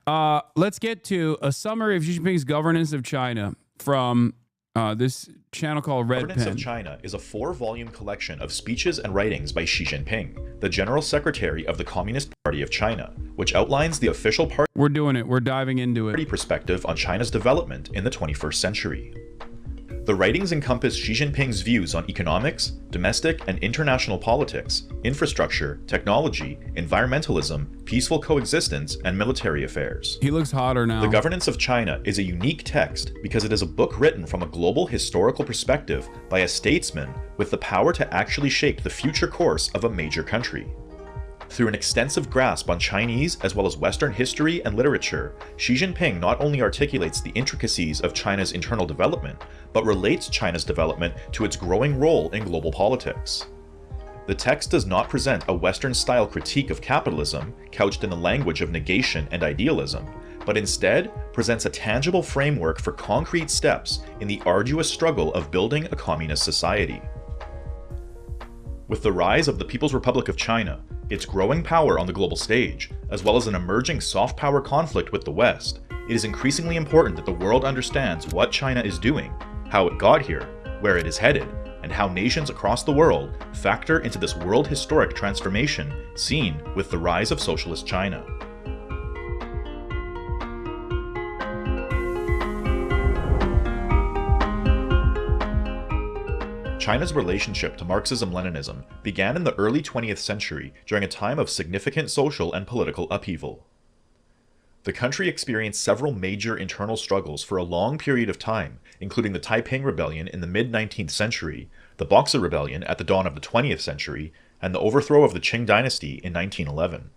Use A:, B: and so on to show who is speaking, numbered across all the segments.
A: Let's get to a summary of Xi Jinping's governance of China from this channel called Red
B: Governance of
A: Pen.
B: China is a 4-volume collection of speeches and writings by Xi Jinping, the General Secretary of the Communist Party of China, which outlines the official
A: We're doing it. We're diving into
B: party
A: it.
B: perspective on China's development in the 21st century. The writings encompass Xi Jinping's views on economics, domestic and international politics, infrastructure, technology, environmentalism, peaceful coexistence, and military affairs.
A: He looks hotter now.
B: The Governance of China is a unique text because it is a book written from a global historical perspective by a statesman with the power to actually shape the future course of a major country. Through an extensive grasp on Chinese as well as Western history and literature, Xi Jinping not only articulates the intricacies of China's internal development, but relates China's development to its growing role in global politics. The text does not present a Western-style critique of capitalism, couched in the language of negation and idealism, but instead presents a tangible framework for concrete steps in the arduous struggle of building a communist society. With the rise of the People's Republic of China, its growing power on the global stage, as well as an emerging soft power conflict with the West, it is increasingly important that the world understands what China is doing, how it got here, where it is headed, and how nations across the world factor into this world historic transformation seen with the rise of socialist China. China's relationship to Marxism-Leninism began in the early 20th century during a time of significant social and political upheaval. The country experienced several major internal struggles for a long period of time, including the Taiping Rebellion in the mid-19th century, the Boxer Rebellion at the dawn of the 20th century, and the overthrow of the Qing dynasty in 1911.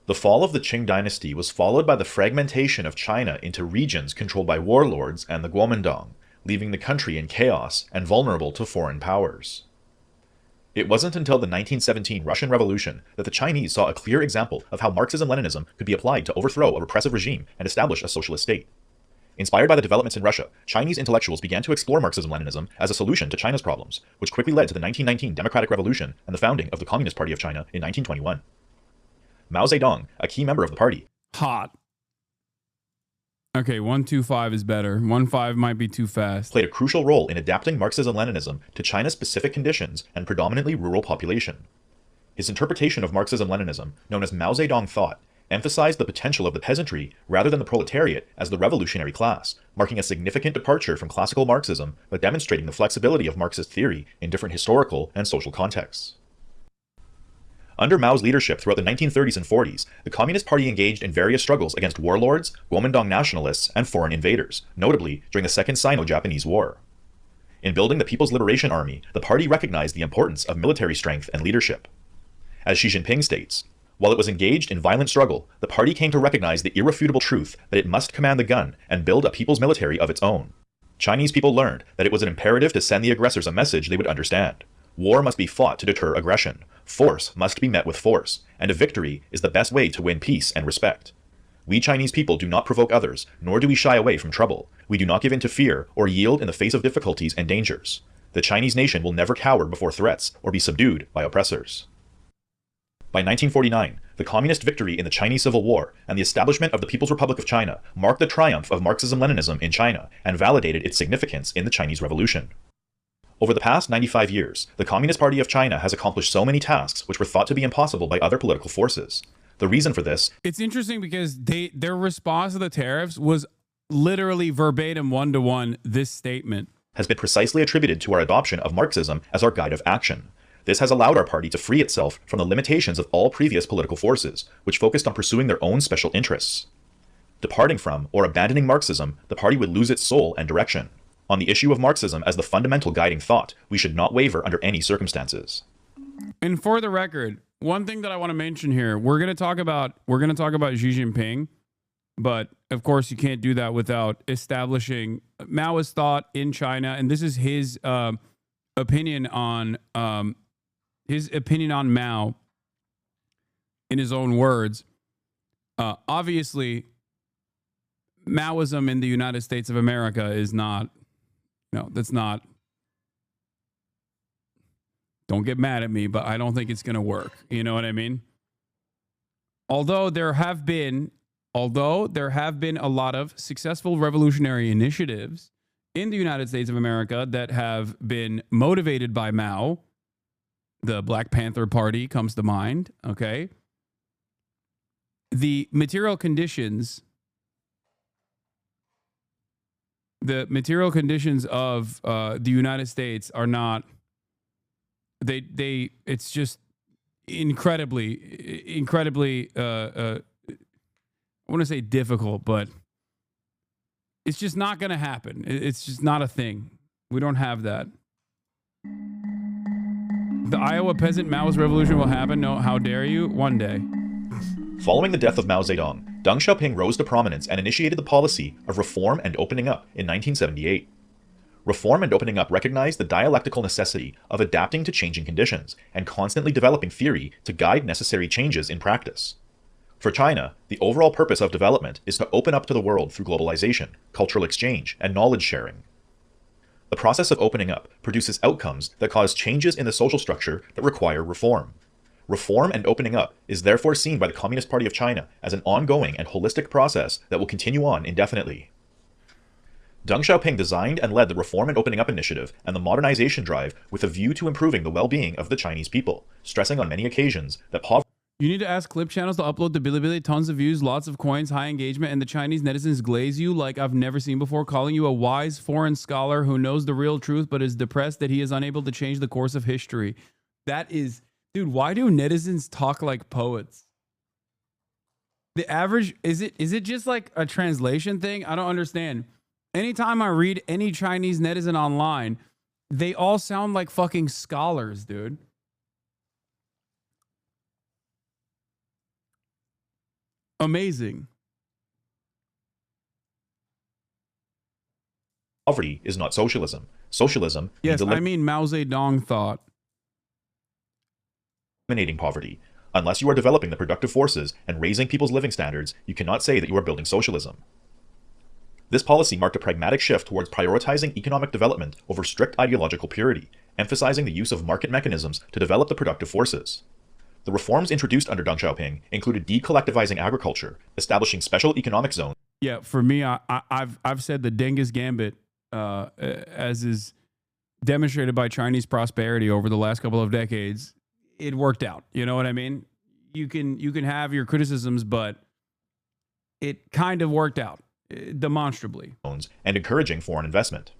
B: The fall of the Qing dynasty was followed by the fragmentation of China into regions controlled by warlords and the Kuomintang, leaving the country in chaos and vulnerable to foreign powers. It wasn't until the 1917 Russian Revolution that the Chinese saw a clear example of how Marxism-Leninism could be applied to overthrow a repressive regime and establish a socialist state. Inspired by the developments in Russia, Chinese intellectuals began to explore Marxism-Leninism as a solution to China's problems, which quickly led to the 1919 Democratic Revolution and the founding of the Communist Party of China in 1921. Mao Zedong, a key member of the party,
A: Hot. Okay, 125 is better. 15 might be too fast.
B: played a crucial role in adapting Marxism-Leninism to China's specific conditions and predominantly rural population. His interpretation of Marxism-Leninism, known as Mao Zedong thought, emphasized the potential of the peasantry rather than the proletariat as the revolutionary class, marking a significant departure from classical Marxism but demonstrating the flexibility of Marxist theory in different historical and social contexts. Under Mao's leadership throughout the 1930s and 40s, the Communist Party engaged in various struggles against warlords, Kuomintang nationalists, and foreign invaders, notably during the Second Sino-Japanese War. In building the People's Liberation Army, the party recognized the importance of military strength and leadership. As Xi Jinping states, while it was engaged in violent struggle, the party came to recognize the irrefutable truth that it must command the gun and build a people's military of its own. Chinese people learned that it was an imperative to send the aggressors a message they would understand. War must be fought to deter aggression. Force must be met with force, and a victory is the best way to win peace and respect. We Chinese people do not provoke others, nor do we shy away from trouble. We do not give in to fear or yield in the face of difficulties and dangers. The Chinese nation will never cower before threats or be subdued by oppressors. By 1949, the communist victory in the Chinese Civil War and the establishment of the People's Republic of China marked the triumph of Marxism-Leninism in China and validated its significance in the Chinese Revolution. Over the past 95 years, the Communist Party of China has accomplished so many tasks which were thought to be impossible by other political forces. The reason for this,
A: It's interesting because their response to the tariffs was literally verbatim one-to-one this statement.
B: has been precisely attributed to our adoption of Marxism as our guide of action. This has allowed our party to free itself from the limitations of all previous political forces, which focused on pursuing their own special interests. Departing from or abandoning Marxism, the party would lose its soul and direction. On the issue of Marxism as the fundamental guiding thought, we should not waver under any circumstances.
A: And for the record, one thing that I want to mention here, we're going to talk about Xi Jinping, but of course you can't do that without establishing Maoist thought in China, and this is his opinion on Mao in his own words. Obviously, Maoism in the United States of America is not. No, that's not. Don't get mad at me, but I don't think it's going to work. You know what I mean? Although there have been although there have been a lot of successful revolutionary initiatives in the United States of America that have been motivated by Mao, the Black Panther Party comes to mind, okay? The material conditions of the United States are not, it's just incredibly I want to say difficult, but it's just not going to happen. It's just not a thing. We don't have that. The Iowa peasant Maoist revolution will happen. No, how dare you? One day.
B: Following the death of Mao Zedong, Deng Xiaoping rose to prominence and initiated the policy of reform and opening up in 1978. Reform and opening up recognized the dialectical necessity of adapting to changing conditions and constantly developing theory to guide necessary changes in practice. For China, the overall purpose of development is to open up to the world through globalization, cultural exchange, and knowledge sharing. The process of opening up produces outcomes that cause changes in the social structure that require reform. Reform and opening up is therefore seen by the Communist Party of China as an ongoing and holistic process that will continue on indefinitely. Deng Xiaoping designed and led the Reform and Opening Up initiative and the modernization drive with a view to improving the well-being of the Chinese people, stressing on many occasions that poverty.
A: You need to ask clip channels to upload to Bilibili, tons of views, lots of coins, high engagement, and the Chinese netizens glaze you like I've never seen before, calling you a wise foreign scholar who knows the real truth but is depressed that he is unable to change the course of history. That is, dude, why do netizens talk like poets? The average, is it just like a translation thing? I don't understand. Anytime I read any Chinese netizen online, they all sound like fucking scholars, dude. Amazing.
B: Poverty is not socialism. Socialism
A: means I mean Mao Zedong thought.
B: Eliminating poverty. Unless you are developing the productive forces and raising people's living standards, you cannot say that you are building socialism. This policy marked a pragmatic shift towards prioritizing economic development over strict ideological purity, emphasizing the use of market mechanisms to develop the productive forces. The reforms introduced under Deng Xiaoping included decollectivizing agriculture, establishing special economic zones.
A: Yeah, for me, I've said the Genghis Gambit, as is demonstrated by Chinese prosperity over the last couple of decades, it worked out. You know what I mean? You can have your criticisms, but it kind of worked out demonstrably.
B: And encouraging foreign investment.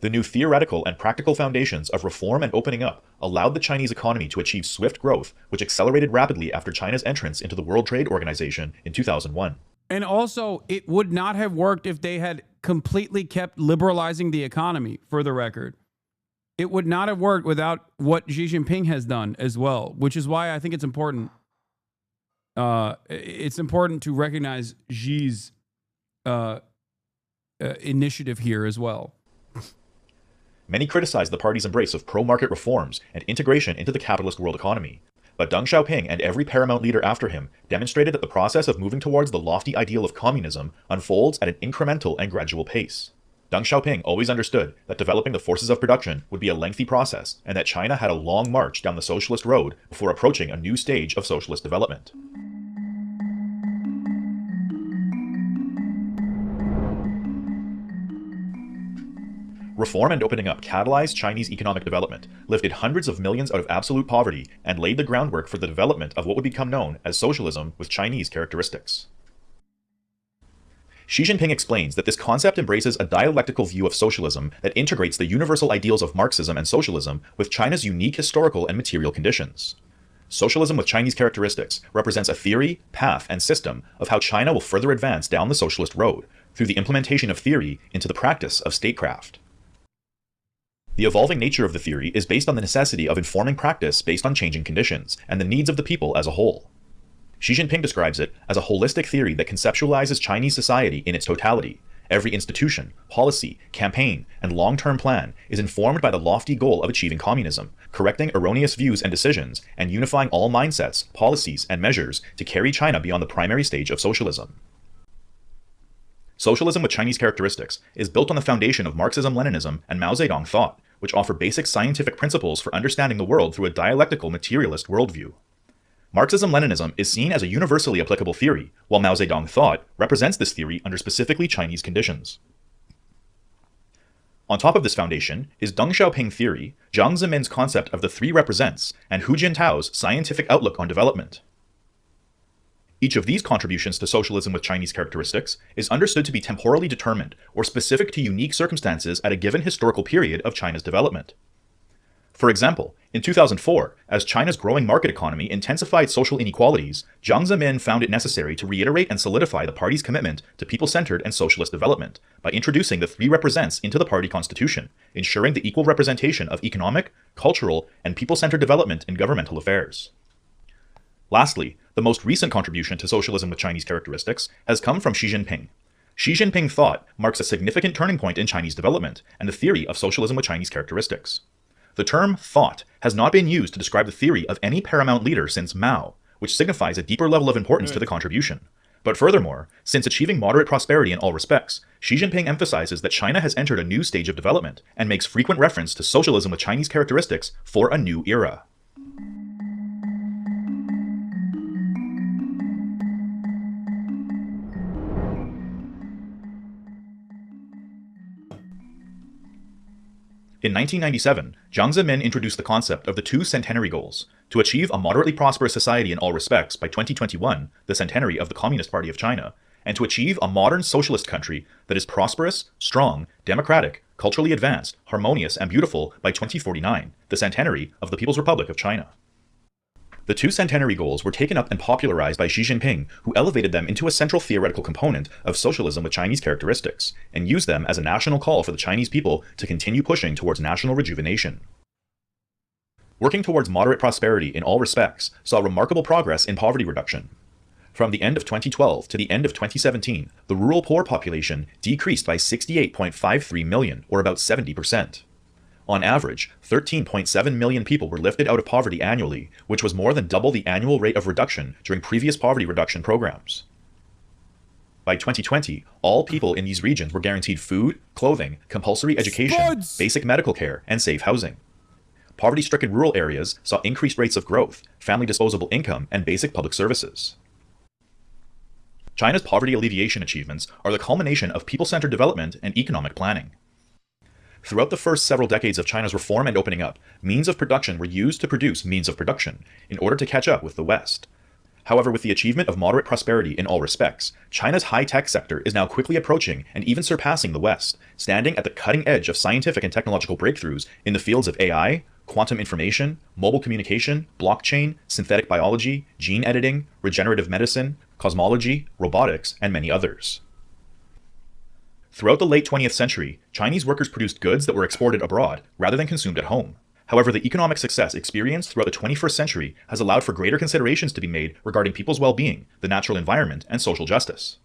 B: The new theoretical and practical foundations of reform and opening up allowed the Chinese economy to achieve swift growth, which accelerated rapidly after China's entrance into the World Trade Organization in 2001.
A: And also, it would not have worked if they had completely kept liberalizing the economy, for the record. It would not have worked without what Xi Jinping has done as well, which is why I think it's important. It's important to recognize Xi's initiative here as well.
B: Many criticized the party's embrace of pro-market reforms and integration into the capitalist world economy. But Deng Xiaoping and every paramount leader after him demonstrated that the process of moving towards the lofty ideal of communism unfolds at an incremental and gradual pace. Deng Xiaoping always understood that developing the forces of production would be a lengthy process and that China had a long march down the socialist road before approaching a new stage of socialist development. Reform and opening up catalyzed Chinese economic development, lifted hundreds of millions out of absolute poverty, and laid the groundwork for the development of what would become known as socialism with Chinese characteristics. Xi Jinping explains that this concept embraces a dialectical view of socialism that integrates the universal ideals of Marxism and socialism with China's unique historical and material conditions. Socialism with Chinese characteristics represents a theory, path, and system of how China will further advance down the socialist road, through the implementation of theory into the practice of statecraft. The evolving nature of the theory is based on the necessity of informing practice based on changing conditions and the needs of the people as a whole. Xi Jinping describes it as a holistic theory that conceptualizes Chinese society in its totality. Every institution, policy, campaign, and long-term plan is informed by the lofty goal of achieving communism, correcting erroneous views and decisions, and unifying all mindsets, policies, and measures to carry China beyond the primary stage of socialism. Socialism with Chinese characteristics is built on the foundation of Marxism-Leninism and Mao Zedong thought, which offer basic scientific principles for understanding the world through a dialectical materialist worldview. Marxism-Leninism is seen as a universally applicable theory, while Mao Zedong thought represents this theory under specifically Chinese conditions. On top of this foundation is Deng Xiaoping theory, Jiang Zemin's concept of the three represents, and Hu Jintao's scientific outlook on development. Each of these contributions to socialism with Chinese characteristics is understood to be temporally determined or specific to unique circumstances at a given historical period of China's development. For example, in 2004, as China's growing market economy intensified social inequalities, Jiang Zemin found it necessary to reiterate and solidify the party's commitment to people-centered and socialist development by introducing the three represents into the party constitution, ensuring the equal representation of economic, cultural, and people-centered development in governmental affairs. Lastly, the most recent contribution to socialism with Chinese characteristics has come from Xi Jinping. Xi Jinping thought marks a significant turning point in Chinese development and the theory of socialism with Chinese characteristics. The term thought has not been used to describe the theory of any paramount leader since Mao, which signifies a deeper level of importance to the contribution. But furthermore, since achieving moderate prosperity in all respects, Xi Jinping emphasizes that China has entered a new stage of development and makes frequent reference to socialism with Chinese characteristics for a new era. In 1997, Jiang Zemin introduced the concept of the two centenary goals: to achieve a moderately prosperous society in all respects by 2021, the centenary of the Communist Party of China, and to achieve a modern socialist country that is prosperous, strong, democratic, culturally advanced, harmonious, and beautiful by 2049, the centenary of the People's Republic of China. The two centenary goals were taken up and popularized by Xi Jinping, who elevated them into a central theoretical component of socialism with Chinese characteristics, and used them as a national call for the Chinese people to continue pushing towards national rejuvenation. Working towards moderate prosperity in all respects saw remarkable progress in poverty reduction. From the end of 2012 to the end of 2017, the rural poor population decreased by 68.53 million, or about 70%. On average, 13.7 million people were lifted out of poverty annually, which was more than double the annual rate of reduction during previous poverty reduction programs. By 2020, all people in these regions were guaranteed food, clothing, compulsory education, basic medical care, and safe housing. Poverty-stricken rural areas saw increased rates of growth, family disposable income, and basic public services. China's poverty alleviation achievements are the culmination of people-centered development and economic planning. Throughout the first several decades of China's reform and opening up, means of production were used to produce means of production in order to catch up with the West. However, with the achievement of moderate prosperity in all respects, China's high-tech sector is now quickly approaching and even surpassing the West, standing at the cutting edge of scientific and technological breakthroughs in the fields of AI, quantum information, mobile communication, blockchain, synthetic biology, gene editing, regenerative medicine, cosmology, robotics, and many others. Throughout the late 20th century, Chinese workers produced goods that were exported abroad rather than consumed at home. However, the economic success experienced throughout the 21st century has allowed for greater considerations to be made regarding people's well-being, the natural environment, and social justice.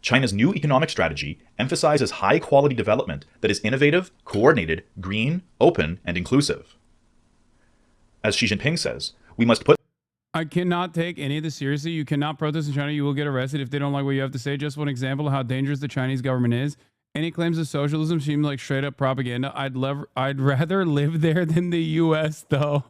B: China's new economic strategy emphasizes high-quality development that is innovative, coordinated, green, open, and inclusive. As Xi Jinping says, we must put
A: I cannot take any of this seriously. You cannot protest in China. You will get arrested if they don't like what you have to say. Just one example of how dangerous the Chinese government is. Any claims of socialism seem like straight up propaganda. I'd rather live there than the US, though.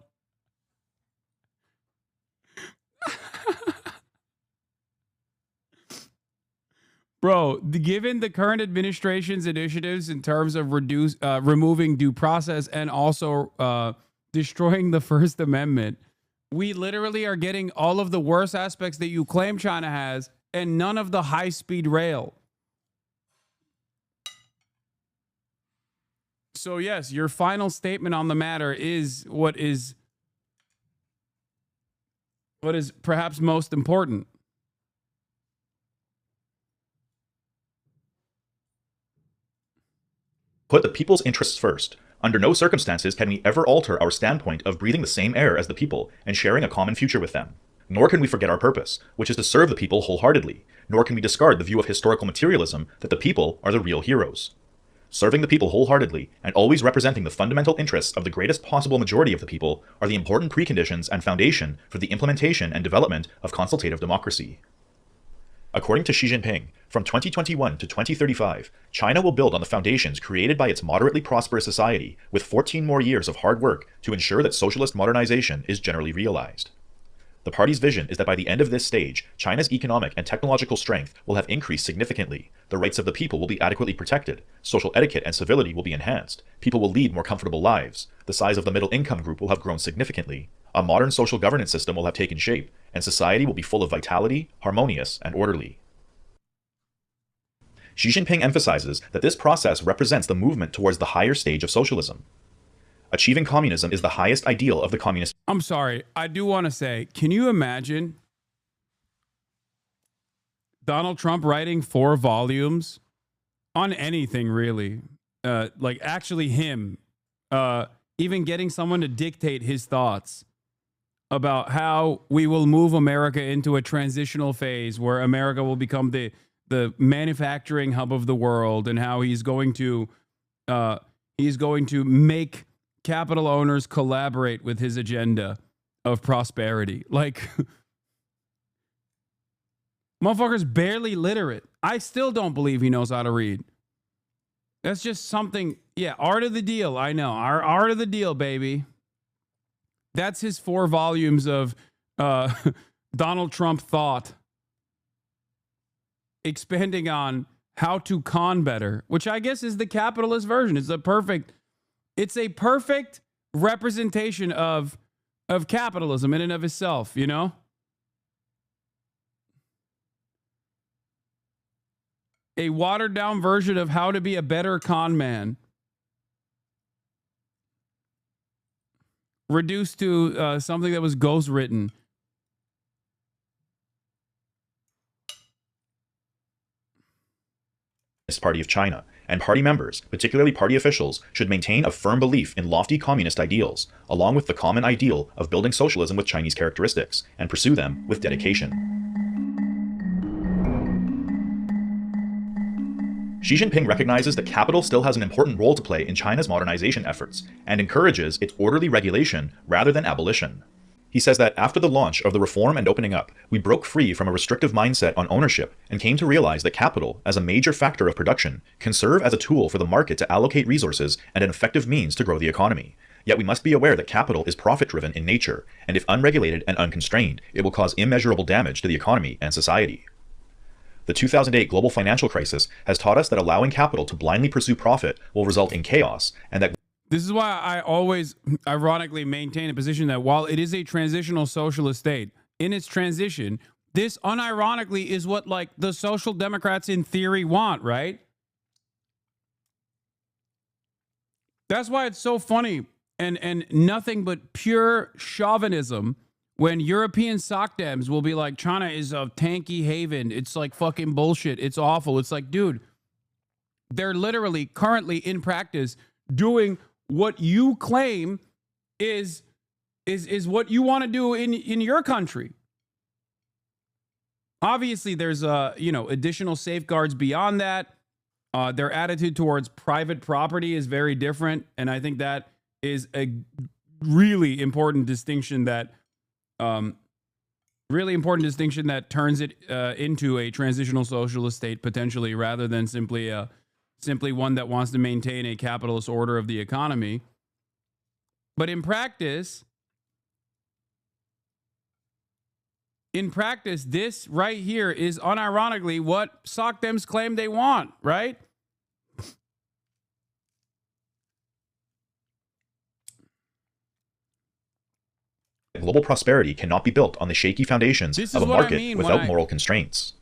A: Bro, given the current administration's initiatives in terms of removing due process and also destroying the First Amendment, we literally are getting all of the worst aspects that you claim China has and none of the high-speed rail. So yes, your final statement on the matter is what is perhaps most important.
B: Put the people's interests first. Under no circumstances can we ever alter our standpoint of breathing the same air as the people and sharing a common future with them. Nor can we forget our purpose, which is to serve the people wholeheartedly. Nor can we discard the view of historical materialism that the people are the real heroes. Serving the people wholeheartedly and always representing the fundamental interests of the greatest possible majority of the people are the important preconditions and foundation for the implementation and development of consultative democracy. According to Xi Jinping, from 2021 to 2035, China will build on the foundations created by its moderately prosperous society with 14 more years of hard work to ensure that socialist modernization is generally realized. The party's vision is that by the end of this stage, China's economic and technological strength will have increased significantly, the rights of the people will be adequately protected, social etiquette and civility will be enhanced, people will lead more comfortable lives, the size of the middle income group will have grown significantly, a modern social governance system will have taken shape, and society will be full of vitality, harmonious, and orderly. Xi Jinping emphasizes that this process represents the movement towards the higher stage of socialism. Achieving communism is the highest ideal of the communist.
A: I'm sorry. I do want to say, can you imagine Donald Trump writing 4 volumes on anything, really? Like actually him, even getting someone to dictate his thoughts about how we will move America into a transitional phase where America will become the manufacturing hub of the world, and how he's going to make capital owners collaborate with his agenda of prosperity. Like, motherfucker's barely literate. I still don't believe he knows how to read. That's just something. Yeah, art of the deal. I know. Our art of the deal, baby. That's his 4 volumes of Donald Trump thought, expanding on how to con better, which I guess is the capitalist version. It's a perfect representation of capitalism in and of itself, you know? A watered down version of how to be a better con man, reduced to something that was ghostwritten.
B: Party of China, and party members, particularly party officials, should maintain a firm belief in lofty communist ideals, along with the common ideal of building socialism with Chinese characteristics, and pursue them with dedication. Xi Jinping recognizes that capital still has an important role to play in China's modernization efforts, and encourages its orderly regulation rather than abolition. He says that after the launch of the reform and opening up, we broke free from a restrictive mindset on ownership and came to realize that capital, as a major factor of production, can serve as a tool for the market to allocate resources and an effective means to grow the economy. Yet we must be aware that capital is profit-driven in nature, and if unregulated and unconstrained, it will cause immeasurable damage to the economy and society. The 2008 global financial crisis has taught us that allowing capital to blindly pursue profit will result in chaos, and that
A: this is why I always ironically maintain a position that while it is a transitional socialist state, in its transition, this unironically is what, like, the social democrats in theory want, right? That's why it's so funny and nothing but pure chauvinism when European sockdems will be like, China is a tanky haven. It's like fucking bullshit. It's awful. It's like, dude, they're literally currently in practice doing what you claim is what you want to do in your country. Obviously, there's additional safeguards beyond that. Their attitude towards private property is very different, and I think that is a really important distinction that turns it into a transitional socialist state potentially, rather than simply one that wants to maintain a capitalist order of the economy. But in practice, this right here is unironically what sockdems claim they want, right?
B: global prosperity cannot be built on the shaky foundations of a market without moral constraints.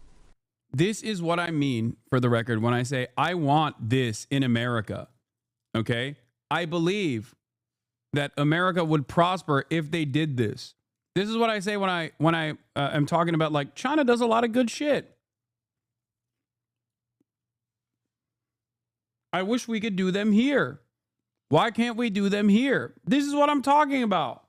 A: This is what I mean, for the record, when I say I want this in America. Okay? I believe that America would prosper if they did this. This is what I say when I am talking about, like, China does a lot of good shit. I wish we could do them here. Why can't we do them here? This is what I'm talking about.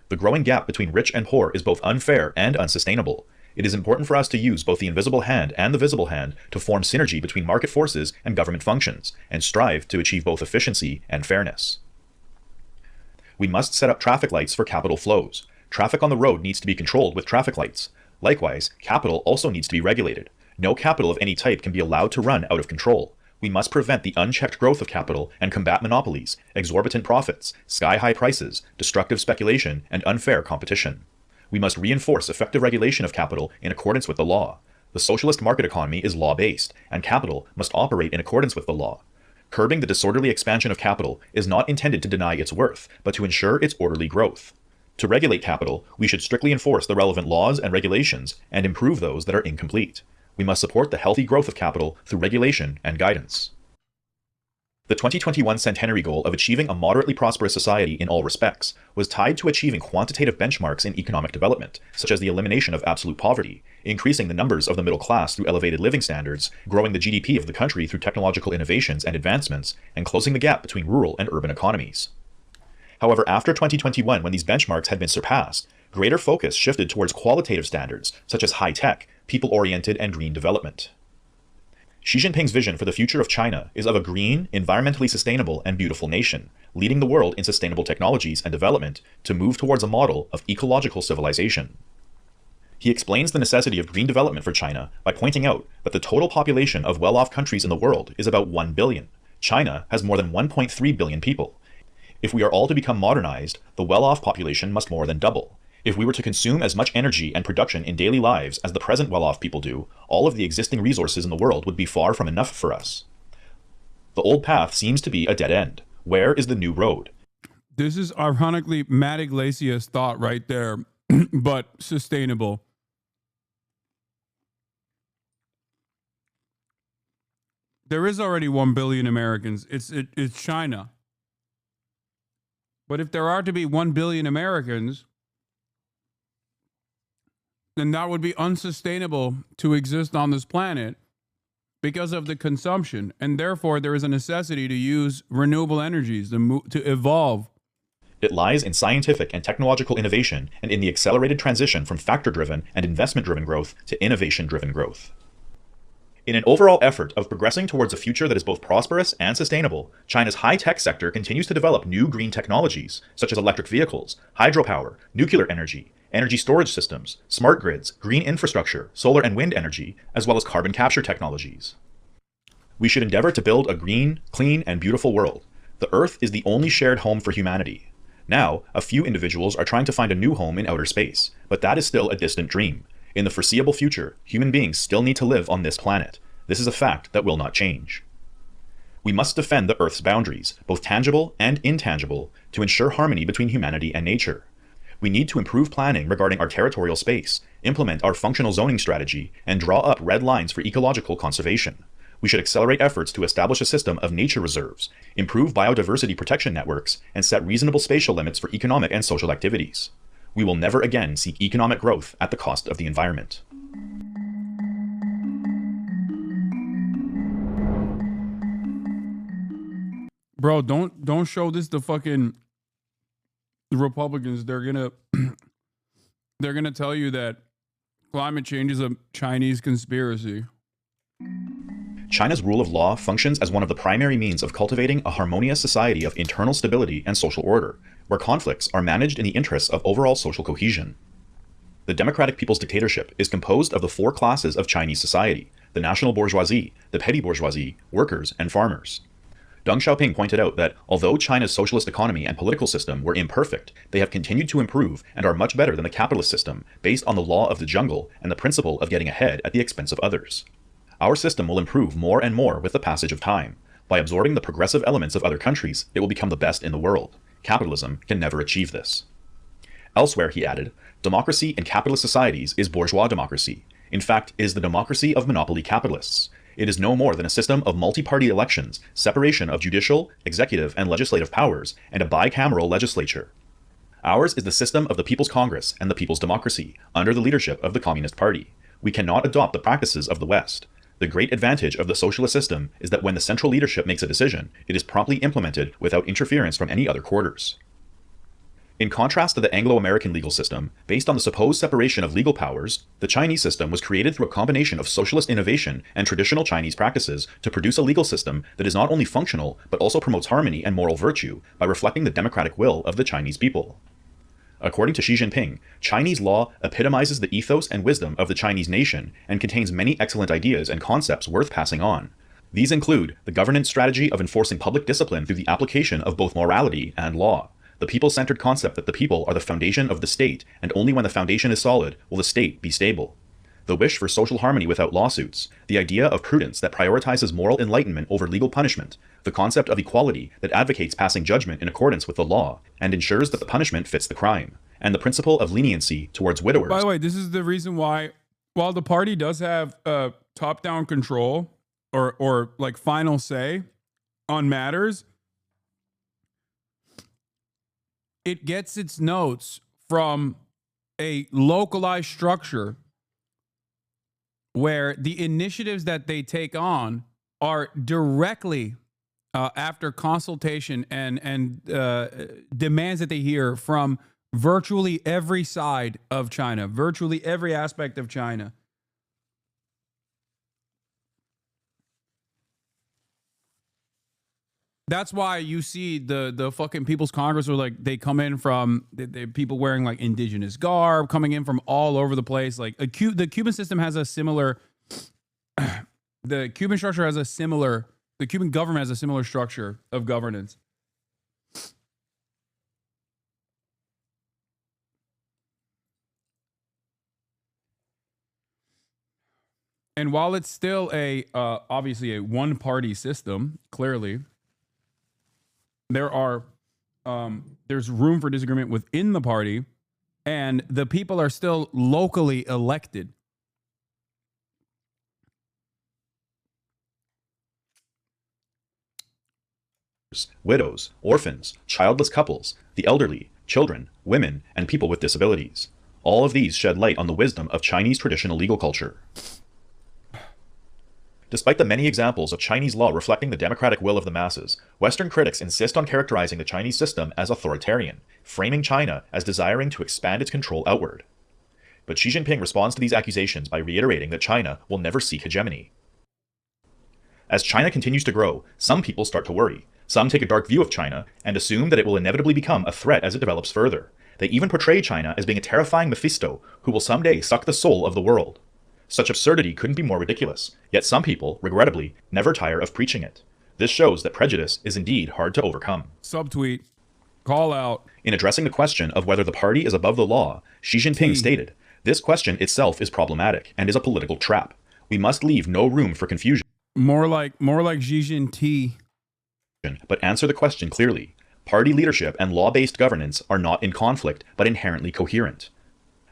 B: The growing gap between rich and poor is both unfair and unsustainable. It is important for us to use both the invisible hand and the visible hand to form synergy between market forces and government functions, and strive to achieve both efficiency and fairness. We must set up traffic lights for capital flows. Traffic on the road needs to be controlled with traffic lights. Likewise, capital also needs to be regulated. No capital of any type can be allowed to run out of control. We must prevent the unchecked growth of capital and combat monopolies, exorbitant profits, sky-high prices, destructive speculation, and unfair competition. We must reinforce effective regulation of capital in accordance with the law. The socialist market economy is law-based, and capital must operate in accordance with the law. Curbing the disorderly expansion of capital is not intended to deny its worth, but to ensure its orderly growth. To regulate capital, we should strictly enforce the relevant laws and regulations and improve those that are incomplete. We must support the healthy growth of capital through regulation and guidance. The 2021 centenary goal of achieving a moderately prosperous society in all respects was tied to achieving quantitative benchmarks in economic development, such as the elimination of absolute poverty, increasing the numbers of the middle class through elevated living standards, growing the GDP of the country through technological innovations and advancements, and closing the gap between rural and urban economies. However, after 2021, when these benchmarks had been surpassed, greater focus shifted towards qualitative standards, such as high-tech, people-oriented, and green development. Xi Jinping's vision for the future of China is of a green, environmentally sustainable, and beautiful nation, leading the world in sustainable technologies and development to move towards a model of ecological civilization. He explains the necessity of green development for China by pointing out that the total population of well-off countries in the world is about 1 billion. China has more than 1.3 billion people. If we are all to become modernized, the well-off population must more than double. If we were to consume as much energy and production in daily lives as the present well-off people do, all of the existing resources in the world would be far from enough for us. The old path seems to be a dead end. Where is the new road?
A: This is ironically Matt Iglesias' thought right there, but sustainable. There is already 1 billion Americans. It's China. But if there are to be 1 billion Americans, then that would be unsustainable to exist on this planet because of the consumption. And therefore, there is a necessity to use renewable energies to evolve.
B: It lies in scientific and technological innovation and in the accelerated transition from factor-driven and investment-driven growth to innovation-driven growth. In an overall effort of progressing towards a future that is both prosperous and sustainable, China's high-tech sector continues to develop new green technologies, such as electric vehicles, hydropower, nuclear energy storage systems, smart grids, green infrastructure, solar and wind energy, as well as carbon capture technologies. We should endeavor to build a green, clean, and beautiful world. The Earth is the only shared home for humanity. Now, a few individuals are trying to find a new home in outer space, but that is still a distant dream. In the foreseeable future, human beings still need to live on this planet. This is a fact that will not change. We must defend the Earth's boundaries, both tangible and intangible, to ensure harmony between humanity and nature. We need to improve planning regarding our territorial space, implement our functional zoning strategy, and draw up red lines for ecological conservation. We should accelerate efforts to establish a system of nature reserves, improve biodiversity protection networks, and set reasonable spatial limits for economic and social activities. We will never again seek economic growth at the cost of the environment.
A: Bro, don't show this to fucking Republicans. They're gonna tell you that climate change is a Chinese conspiracy.
B: China's rule of law functions as one of the primary means of cultivating a harmonious society of internal stability and social order, where conflicts are managed in the interests of overall social cohesion. The Democratic People's Dictatorship is composed of the 4 classes of Chinese society: the national bourgeoisie, the petty bourgeoisie, workers, and farmers. Deng Xiaoping pointed out that although China's socialist economy and political system were imperfect, they have continued to improve and are much better than the capitalist system, based on the law of the jungle and the principle of getting ahead at the expense of others. Our system will improve more and more with the passage of time. By absorbing the progressive elements of other countries, it will become the best in the world. Capitalism can never achieve this. Elsewhere, he added, democracy in capitalist societies is bourgeois democracy. In fact, it is the democracy of monopoly capitalists. It is no more than a system of multi-party elections, separation of judicial, executive, and legislative powers, and a bicameral legislature. Ours is the system of the People's Congress and the People's Democracy, under the leadership of the Communist Party. We cannot adopt the practices of the West. The great advantage of the socialist system is that when the central leadership makes a decision, it is promptly implemented without interference from any other quarters. In contrast to the Anglo-American legal system, based on the supposed separation of legal powers, the Chinese system was created through a combination of socialist innovation and traditional Chinese practices to produce a legal system that is not only functional, but also promotes harmony and moral virtue by reflecting the democratic will of the Chinese people. According to Xi Jinping, Chinese law epitomizes the ethos and wisdom of the Chinese nation and contains many excellent ideas and concepts worth passing on. These include the governance strategy of enforcing public discipline through the application of both morality and law, the people-centered concept that the people are the foundation of the state, and only when the foundation is solid will the state be stable, the wish for social harmony without lawsuits, the idea of prudence that prioritizes moral enlightenment over legal punishment, the concept of equality that advocates passing judgment in accordance with the law and ensures that the punishment fits the crime, and the principle of leniency towards widowers.
A: By the way, this is the reason why, while the party does have top-down control or like final say on matters, it gets its notes from a localized structure where the initiatives that they take on are directly after consultation and demands that they hear from virtually every side of China, virtually every aspect of China. That's why you see the fucking People's Congress, or like they come in from the people wearing like indigenous garb, coming in from all over the place. Like the Cuban system has a similar, the Cuban structure has a similar, the Cuban government has a similar structure of governance. And while it's still a obviously a one-party system, clearly, there's room for disagreement within the party, and the people are still locally elected.
B: Widows, orphans, childless couples, the elderly, children, women, and people with disabilities. All of these shed light on the wisdom of Chinese traditional legal culture. Despite the many examples of Chinese law reflecting the democratic will of the masses, Western critics insist on characterizing the Chinese system as authoritarian, framing China as desiring to expand its control outward. But Xi Jinping responds to these accusations by reiterating that China will never seek hegemony. As China continues to grow, some people start to worry. Some take a dark view of China and assume that it will inevitably become a threat as it develops further. They even portray China as being a terrifying Mephisto who will someday suck the soul of the world. Such absurdity couldn't be more ridiculous, yet some people, regrettably, never tire of preaching it. This shows that prejudice is indeed hard to overcome.
A: Subtweet. Call out.
B: In addressing the question of whether the party is above the law, Xi Jinping stated, "This question itself is problematic and is a political trap. We must leave no room for confusion."
A: More like Xi Jinping.
B: But answer the question clearly. Party leadership and law-based governance are not in conflict, but inherently coherent.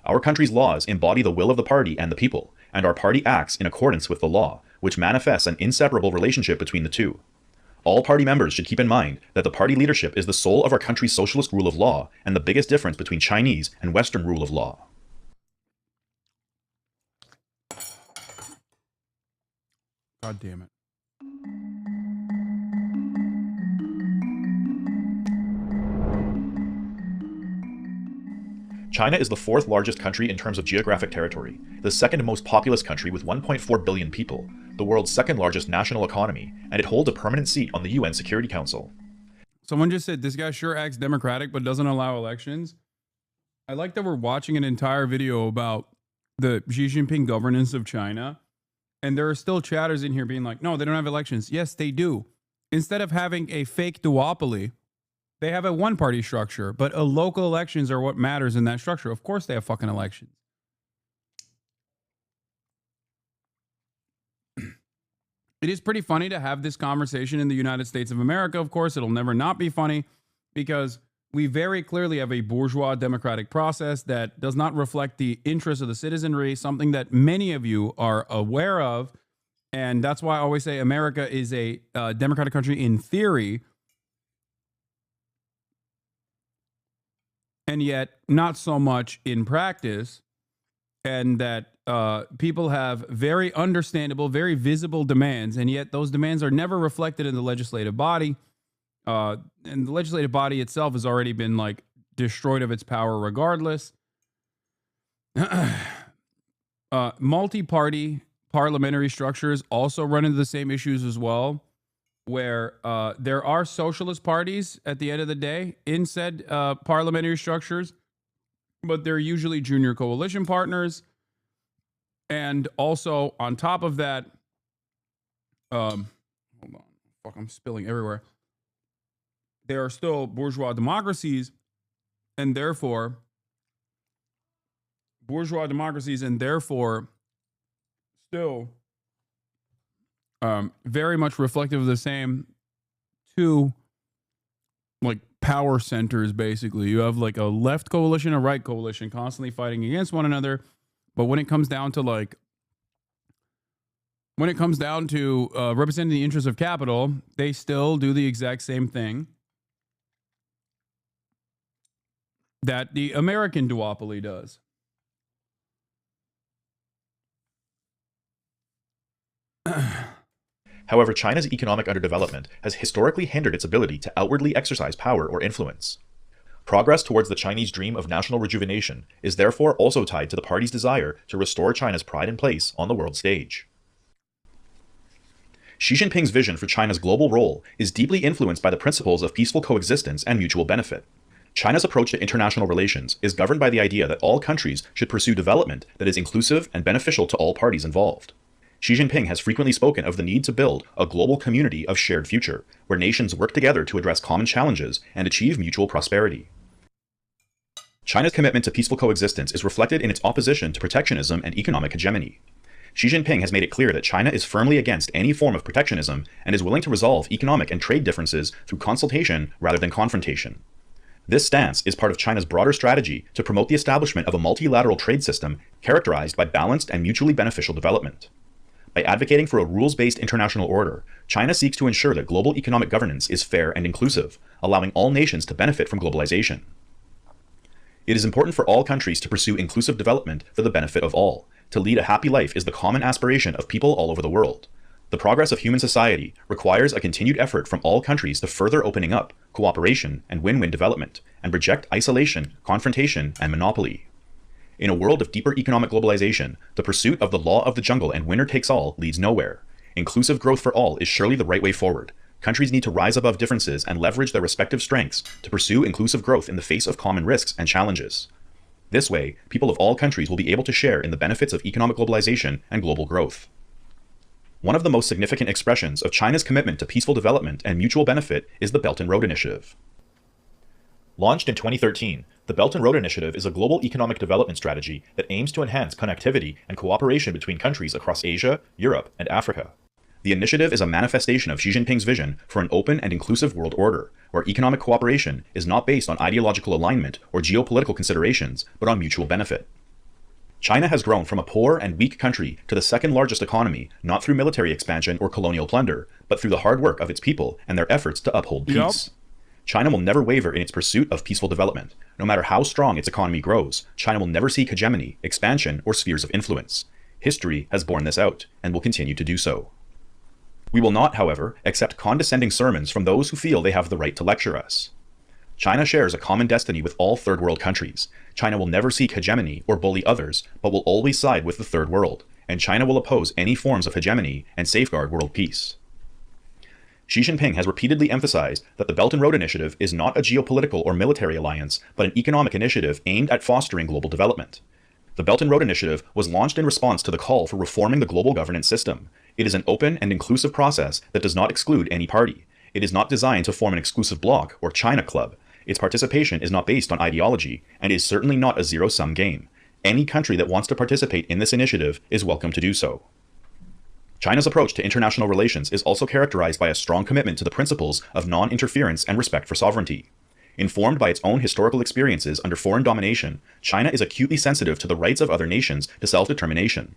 B: Our country's laws embody the will of the party and the people, and our party acts in accordance with the law, which manifests an inseparable relationship between the two. All party members should keep in mind that the party leadership is the soul of our country's socialist rule of law and the biggest difference between Chinese and Western rule of law.
A: God damn it.
B: China is the fourth largest country in terms of geographic territory, the second most populous country with 1.4 billion people, the world's second largest national economy, and it holds a permanent seat on the UN Security Council.
A: Someone just said, this guy sure acts democratic, but doesn't allow elections. I like that we're watching an entire video about the Xi Jinping governance of China, and there are still chatters in here being like, no, they don't have elections. Yes, they do. Instead of having a fake duopoly, they have a one-party structure, but local elections are what matters in that structure. Of course they have fucking elections. It is pretty funny to have this conversation in the United States of America. Of course, it'll never not be funny because we very clearly have a bourgeois democratic process that does not reflect the interests of the citizenry, something that many of you are aware of. And that's why I always say America is a democratic country in theory, and yet not so much in practice, and that people have very understandable, very visible demands, and yet those demands are never reflected in the legislative body. And the legislative body itself has already been like destroyed of its power regardless. Multi-party parliamentary structures also run into the same issues as well, where there are socialist parties at the end of the day in said parliamentary structures, but they're usually junior coalition partners. And also on top of that, hold on, fuck, I'm spilling everywhere. There are still bourgeois democracies, and therefore still very much reflective of the same two like power centers. Basically, you have like a left coalition, a right coalition, constantly fighting against one another. But when it comes down to representing the interests of capital, they still do the exact same thing that the American duopoly does.
B: However, China's economic underdevelopment has historically hindered its ability to outwardly exercise power or influence. Progress towards the Chinese dream of national rejuvenation is therefore also tied to the party's desire to restore China's pride and place on the world stage. Xi Jinping's vision for China's global role is deeply influenced by the principles of peaceful coexistence and mutual benefit. China's approach to international relations is governed by the idea that all countries should pursue development that is inclusive and beneficial to all parties involved. Xi Jinping has frequently spoken of the need to build a global community of shared future, where nations work together to address common challenges and achieve mutual prosperity. China's commitment to peaceful coexistence is reflected in its opposition to protectionism and economic hegemony. Xi Jinping has made it clear that China is firmly against any form of protectionism and is willing to resolve economic and trade differences through consultation rather than confrontation. This stance is part of China's broader strategy to promote the establishment of a multilateral trade system characterized by balanced and mutually beneficial development. By advocating for a rules-based international order, China seeks to ensure that global economic governance is fair and inclusive, allowing all nations to benefit from globalization. It is important for all countries to pursue inclusive development for the benefit of all. To lead a happy life is the common aspiration of people all over the world. The progress of human society requires a continued effort from all countries to further opening up, cooperation, and win-win development, and reject isolation, confrontation, and monopoly. In a world of deeper economic globalization, the pursuit of the law of the jungle and winner takes all leads nowhere. Inclusive growth for all is surely the right way forward. Countries need to rise above differences and leverage their respective strengths to pursue inclusive growth in the face of common risks and challenges. This way, people of all countries will be able to share in the benefits of economic globalization and global growth. One of the most significant expressions of China's commitment to peaceful development and mutual benefit is the Belt and Road Initiative. Launched in 2013, the Belt and Road Initiative is a global economic development strategy that aims to enhance connectivity and cooperation between countries across Asia, Europe, and Africa. The initiative is a manifestation of Xi Jinping's vision for an open and inclusive world order, where economic cooperation is not based on ideological alignment or geopolitical considerations, but on mutual benefit. China has grown from a poor and weak country to the second largest economy, not through military expansion or colonial plunder, but through the hard work of its people and their efforts to uphold peace. China will never waver in its pursuit of peaceful development. No matter how strong its economy grows, China will never seek hegemony, expansion, or spheres of influence. History has borne this out, and will continue to do so. We will not, however, accept condescending sermons from those who feel they have the right to lecture us. China shares a common destiny with all third world countries. China will never seek hegemony or bully others, but will always side with the third world, and China will oppose any forms of hegemony and safeguard world peace. Xi Jinping has repeatedly emphasized that the Belt and Road Initiative is not a geopolitical or military alliance, but an economic initiative aimed at fostering global development. The Belt and Road Initiative was launched in response to the call for reforming the global governance system. It is an open and inclusive process that does not exclude any party. It is not designed to form an exclusive bloc or China club. Its participation is not based on ideology, and is certainly not a zero-sum game. Any country that wants to participate in this initiative is welcome to do so. China's approach to international relations is also characterized by a strong commitment to the principles of non-interference and respect for sovereignty. Informed by its own historical experiences under foreign domination, China is acutely sensitive to the rights of other nations to self-determination.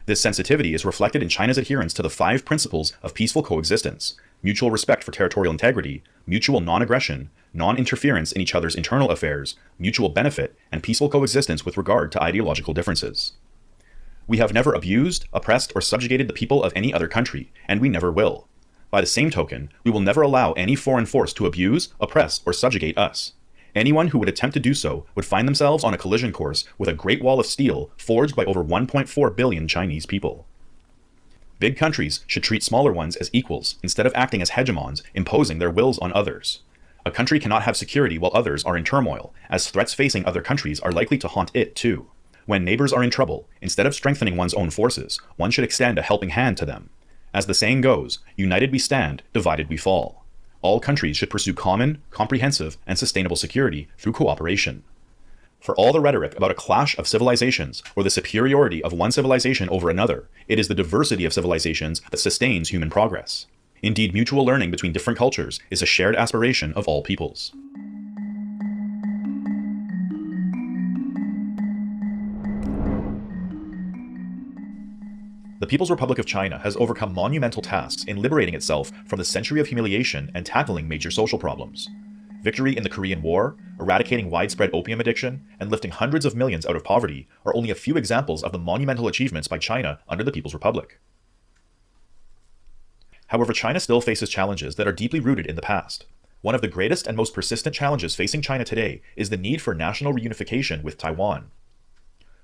B: This sensitivity is reflected in China's adherence to the 5 principles of peaceful coexistence: mutual respect for territorial integrity, mutual non-aggression, non-interference in each other's internal affairs, mutual benefit, and peaceful coexistence with regard to ideological differences. We have never abused, oppressed, or subjugated the people of any other country, and we never will. By the same token, we will never allow any foreign force to abuse, oppress, or subjugate us. Anyone who would attempt to do so would find themselves on a collision course with a great wall of steel forged by over 1.4 billion Chinese people. Big countries should treat smaller ones as equals instead of acting as hegemons, imposing their wills on others. A country cannot have security while others are in turmoil, as threats facing other countries are likely to haunt it too. When neighbors are in trouble, instead of strengthening one's own forces, one should extend a helping hand to them. As the saying goes, united we stand, divided we fall. All countries should pursue common, comprehensive, and sustainable security through cooperation. For all the rhetoric about a clash of civilizations or the superiority of one civilization over another, it is the diversity of civilizations that sustains human progress. Indeed, mutual learning between different cultures is a shared aspiration of all peoples. The People's Republic of China has overcome monumental tasks in liberating itself from the century of humiliation and tackling major social problems. Victory in the Korean War, eradicating widespread opium addiction, and lifting hundreds of millions out of poverty are only a few examples of the monumental achievements by China under the People's Republic. However, China still faces challenges that are deeply rooted in the past. One of the greatest and most persistent challenges facing China today is the need for national reunification with Taiwan.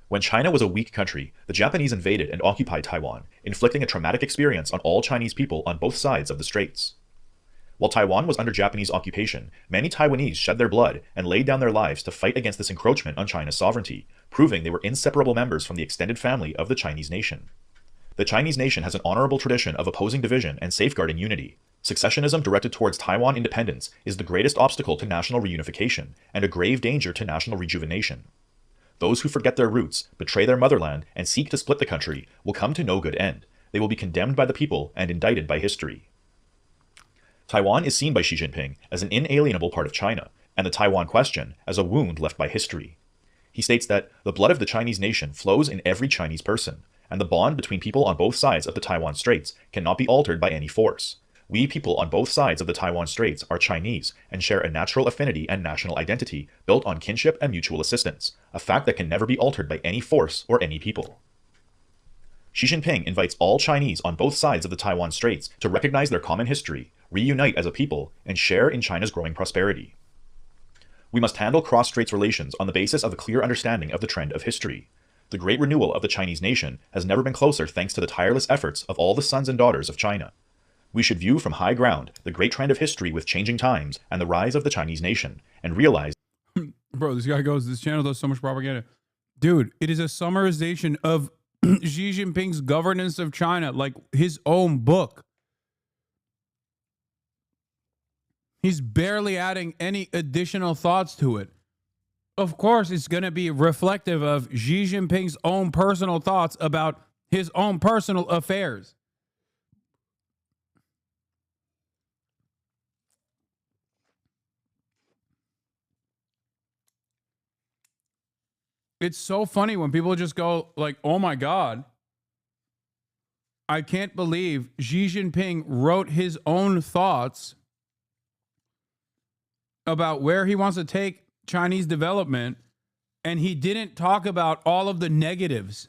B: When China was a weak country, the Japanese invaded and occupied Taiwan, inflicting a traumatic experience on all Chinese people on both sides of the straits. While Taiwan was under Japanese occupation, many Taiwanese shed their blood and laid down their lives to fight against this encroachment on China's sovereignty, proving they were inseparable members from the extended family of the Chinese nation. The Chinese nation has an honorable tradition of opposing division and safeguarding unity. Secessionism directed towards Taiwan independence is the greatest obstacle to national reunification and a grave danger to national rejuvenation. Those who forget their roots, betray their motherland, and seek to split the country will come to no good end. They will be condemned by the people and indicted by history. Taiwan is seen by Xi Jinping as an inalienable part of China, and the Taiwan question as a wound left by history. He states that the blood of the Chinese nation flows in every Chinese person, and the bond between people on both sides of the Taiwan Straits cannot be altered by any force. We people on both sides of the Taiwan Straits are Chinese and share a natural affinity and national identity built on kinship and mutual assistance, a fact that can never be altered by any force or any people. Xi Jinping invites all Chinese on both sides of the Taiwan Straits to recognize their common history, reunite as a people, and share in China's growing prosperity. We must handle cross-straits relations on the basis of a clear understanding of the trend of history. The great renewal of the Chinese nation has never been closer thanks to the tireless efforts of all the sons and daughters of China. We should view from high ground the great trend of history with changing times and the rise of the Chinese nation, and realize...
A: Bro, this guy goes, this channel does so much propaganda. Dude, it is a summarization of Xi Jinping's governance of China, like his own book. He's barely adding any additional thoughts to it. Of course, it's going to be reflective of Xi Jinping's own personal thoughts about his own personal affairs. It's so funny when people just go like, oh my God, I can't believe Xi Jinping wrote his own thoughts about where he wants to take Chinese development, and he didn't talk about all of the negatives.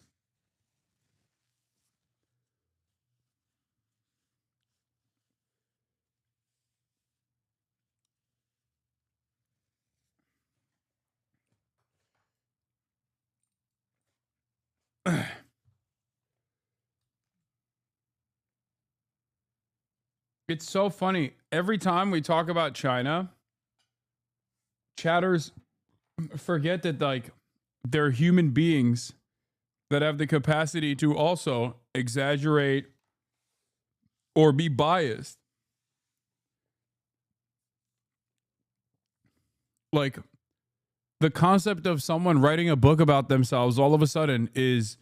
A: It's so funny. Every time we talk about China, chatters forget that like they're human beings that have the capacity to also exaggerate or be biased. Like the concept of someone writing a book about themselves all of a sudden is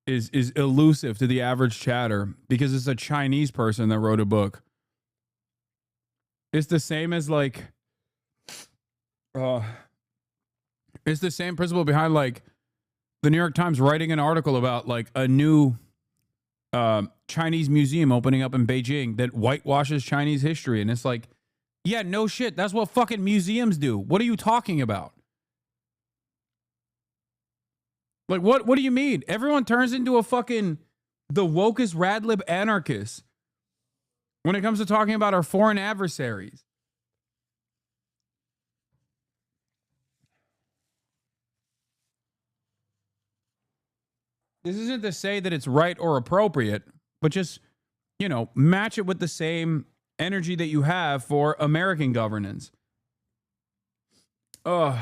A: elusive to the average chatter because it's a Chinese person that wrote a book. It's the same as like it's the same principle behind like the New York Times writing an article about like a new Chinese museum opening up in Beijing that whitewashes Chinese history. And it's like, yeah, no shit. That's what fucking museums do. What are you talking about? Like, what do you mean? Everyone turns into a fucking the wokest radlib anarchist when it comes to talking about our foreign adversaries. This isn't to say that it's right or appropriate, but just, match it with the same energy that you have for American governance. Ugh.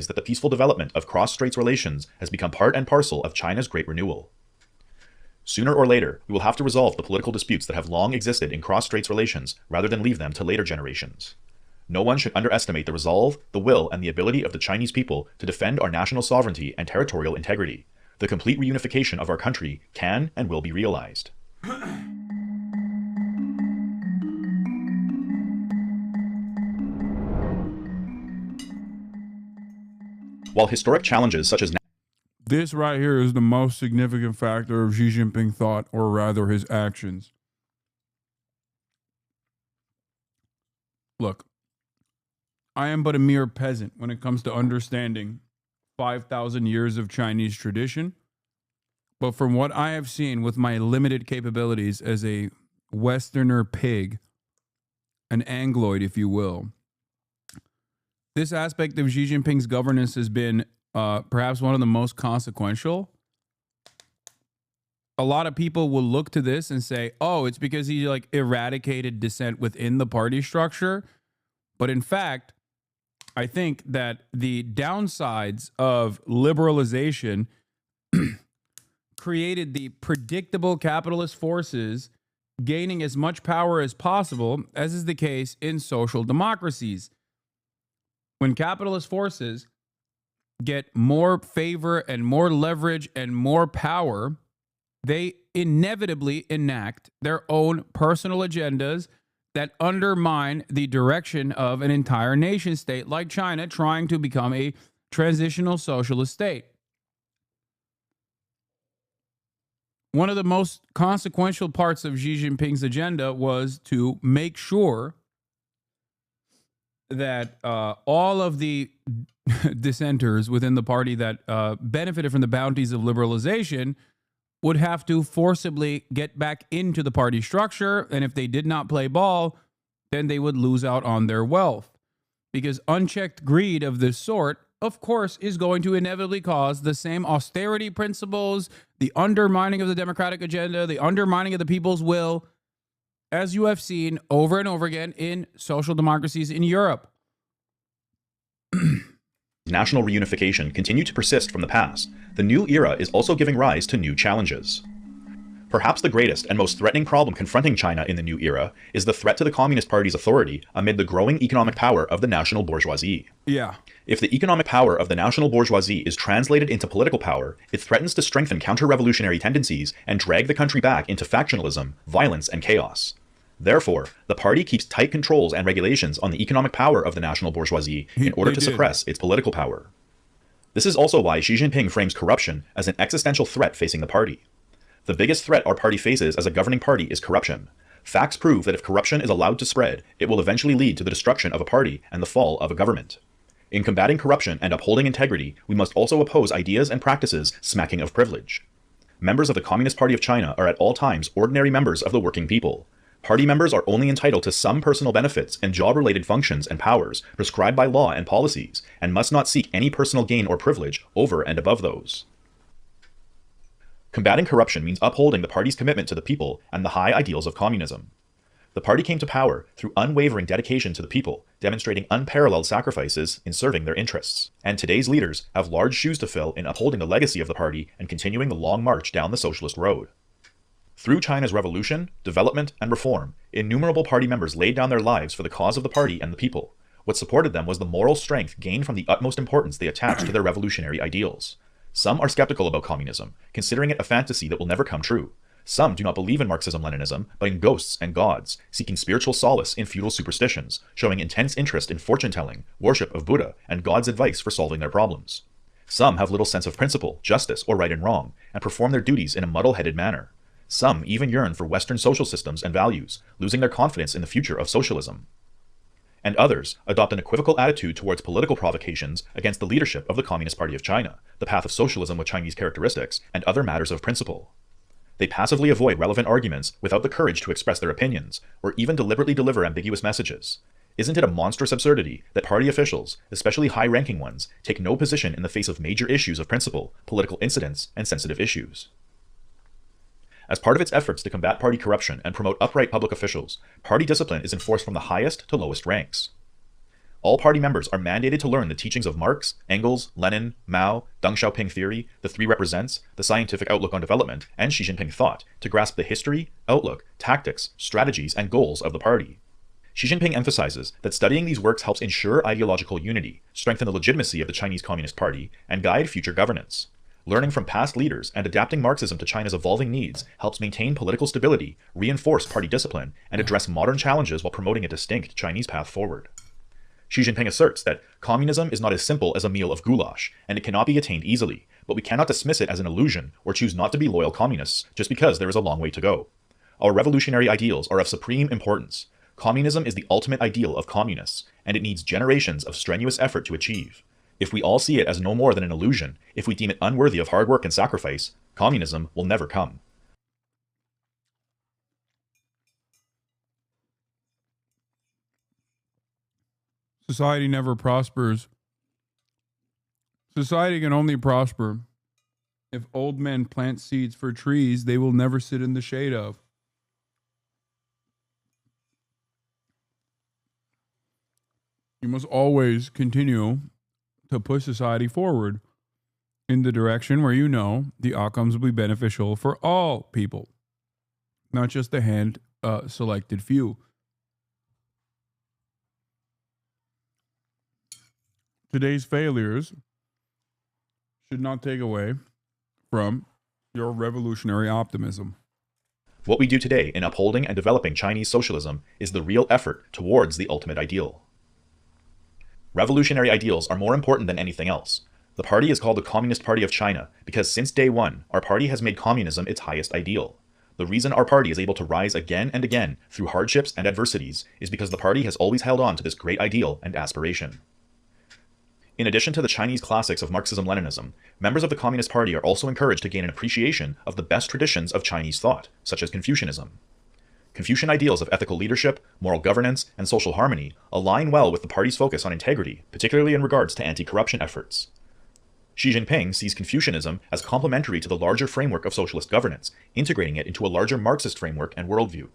B: That the peaceful development of cross-straits relations has become part and parcel of China's Great Renewal. Sooner or later, we will have to resolve the political disputes that have long existed in cross-straits relations rather than leave them to later generations. No one should underestimate the resolve, the will, and the ability of the Chinese people to defend our national sovereignty and territorial integrity. The complete reunification of our country can and will be realized. While historic challenges such as
A: This right here is the most significant factor of Xi Jinping thought, or rather his actions. Look, I am but a mere peasant when it comes to understanding 5,000 years of Chinese tradition. But from what I have seen with my limited capabilities as a Westerner pig, an Angloid, if you will, this aspect of Xi Jinping's governance has been perhaps one of the most consequential. A lot of people will look to this and say, oh, it's because he eradicated dissent within the party structure. But in fact, I think that the downsides of liberalization created the predictable capitalist forces gaining as much power as possible, as is the case in social democracies. When capitalist forces get more favor and more leverage and more power, they inevitably enact their own personal agendas that undermine the direction of an entire nation state like China trying to become a transitional socialist state. One of the most consequential parts of Xi Jinping's agenda was to make sure that all of the dissenters within the party that benefited from the bounties of liberalization would have to forcibly get back into the party structure. And if they did not play ball, then they would lose out on their wealth. Because unchecked greed of this sort, of course, is going to inevitably cause the same austerity principles, the undermining of the democratic agenda, the undermining of the people's will, as you have seen over and over again in social democracies in Europe.
B: National reunification continue to persist from the past, the new era is also giving rise to new challenges. Perhaps the greatest and most threatening problem confronting China in the new era is the threat to the Communist Party's authority amid the growing economic power of the national bourgeoisie.
A: Yeah.
B: If the economic power of the national bourgeoisie is translated into political power, it threatens to strengthen counter-revolutionary tendencies and drag the country back into factionalism, violence, and chaos. Therefore, the party keeps tight controls and regulations on the economic power of the national bourgeoisie in order to suppress its political power. This is also why Xi Jinping frames corruption as an existential threat facing the party. The biggest threat our party faces as a governing party is corruption. Facts prove that if corruption is allowed to spread, it will eventually lead to the destruction of a party and the fall of a government. In combating corruption and upholding integrity, we must also oppose ideas and practices smacking of privilege. Members of the Communist Party of China are at all times ordinary members of the working people. Party members are only entitled to some personal benefits and job-related functions and powers prescribed by law and policies, and must not seek any personal gain or privilege over and above those. Combating corruption means upholding the party's commitment to the people and the high ideals of communism. The party came to power through unwavering dedication to the people, demonstrating unparalleled sacrifices in serving their interests. And today's leaders have large shoes to fill in upholding the legacy of the party and continuing the long march down the socialist road. Through China's revolution, development, and reform, innumerable party members laid down their lives for the cause of the party and the people. What supported them was the moral strength gained from the utmost importance they attached to their revolutionary ideals. Some are skeptical about communism, considering it a fantasy that will never come true. Some do not believe in Marxism-Leninism, but in ghosts and gods, seeking spiritual solace in feudal superstitions, showing intense interest in fortune-telling, worship of Buddha, and God's advice for solving their problems. Some have little sense of principle, justice, or right and wrong, and perform their duties in a muddle-headed manner. Some even yearn for Western social systems and values, losing their confidence in the future of socialism. And others adopt an equivocal attitude towards political provocations against the leadership of the Communist Party of China, the path of socialism with Chinese characteristics, and other matters of principle. They passively avoid relevant arguments without the courage to express their opinions, or even deliberately deliver ambiguous messages. Isn't it a monstrous absurdity that party officials, especially high-ranking ones, take no position in the face of major issues of principle, political incidents, and sensitive issues? As part of its efforts to combat party corruption and promote upright public officials, party discipline is enforced from the highest to lowest ranks. All party members are mandated to learn the teachings of Marx, Engels, Lenin, Mao, Deng Xiaoping theory, the Three Represents, the scientific outlook on development, and Xi Jinping thought to grasp the history, outlook, tactics, strategies, and goals of the party. Xi Jinping emphasizes that studying these works helps ensure ideological unity, strengthen the legitimacy of the Chinese Communist Party, and guide future governance. Learning from past leaders and adapting Marxism to China's evolving needs helps maintain political stability, reinforce party discipline, and address modern challenges while promoting a distinct Chinese path forward. Xi Jinping asserts that communism is not as simple as a meal of goulash, and it cannot be attained easily, but we cannot dismiss it as an illusion or choose not to be loyal communists just because there is a long way to go. Our revolutionary ideals are of supreme importance. Communism is the ultimate ideal of communists, and it needs generations of strenuous effort to achieve. If we all see it as no more than an illusion, if we deem it unworthy of hard work and sacrifice, communism will never come.
A: Society never prospers. Society can only prosper if old men plant seeds for trees they will never sit in the shade of. You must always continue to push society forward in the direction where you know the outcomes will be beneficial for all people, not just the hand selected few. Today's failures should not take away from your revolutionary optimism.
B: What we do today in upholding and developing Chinese socialism is the real effort towards the ultimate ideal. Revolutionary ideals are more important than anything else. The party is called the Communist Party of China because since day one, our party has made communism its highest ideal. The reason our party is able to rise again and again through hardships and adversities is because the party has always held on to this great ideal and aspiration. In addition to the Chinese classics of Marxism-Leninism, members of the Communist Party are also encouraged to gain an appreciation of the best traditions of Chinese thought, such as Confucianism. Confucian ideals of ethical leadership, moral governance, and social harmony align well with the party's focus on integrity, particularly in regards to anti-corruption efforts. Xi Jinping sees Confucianism as complementary to the larger framework of socialist governance, integrating it into a larger Marxist framework and worldview.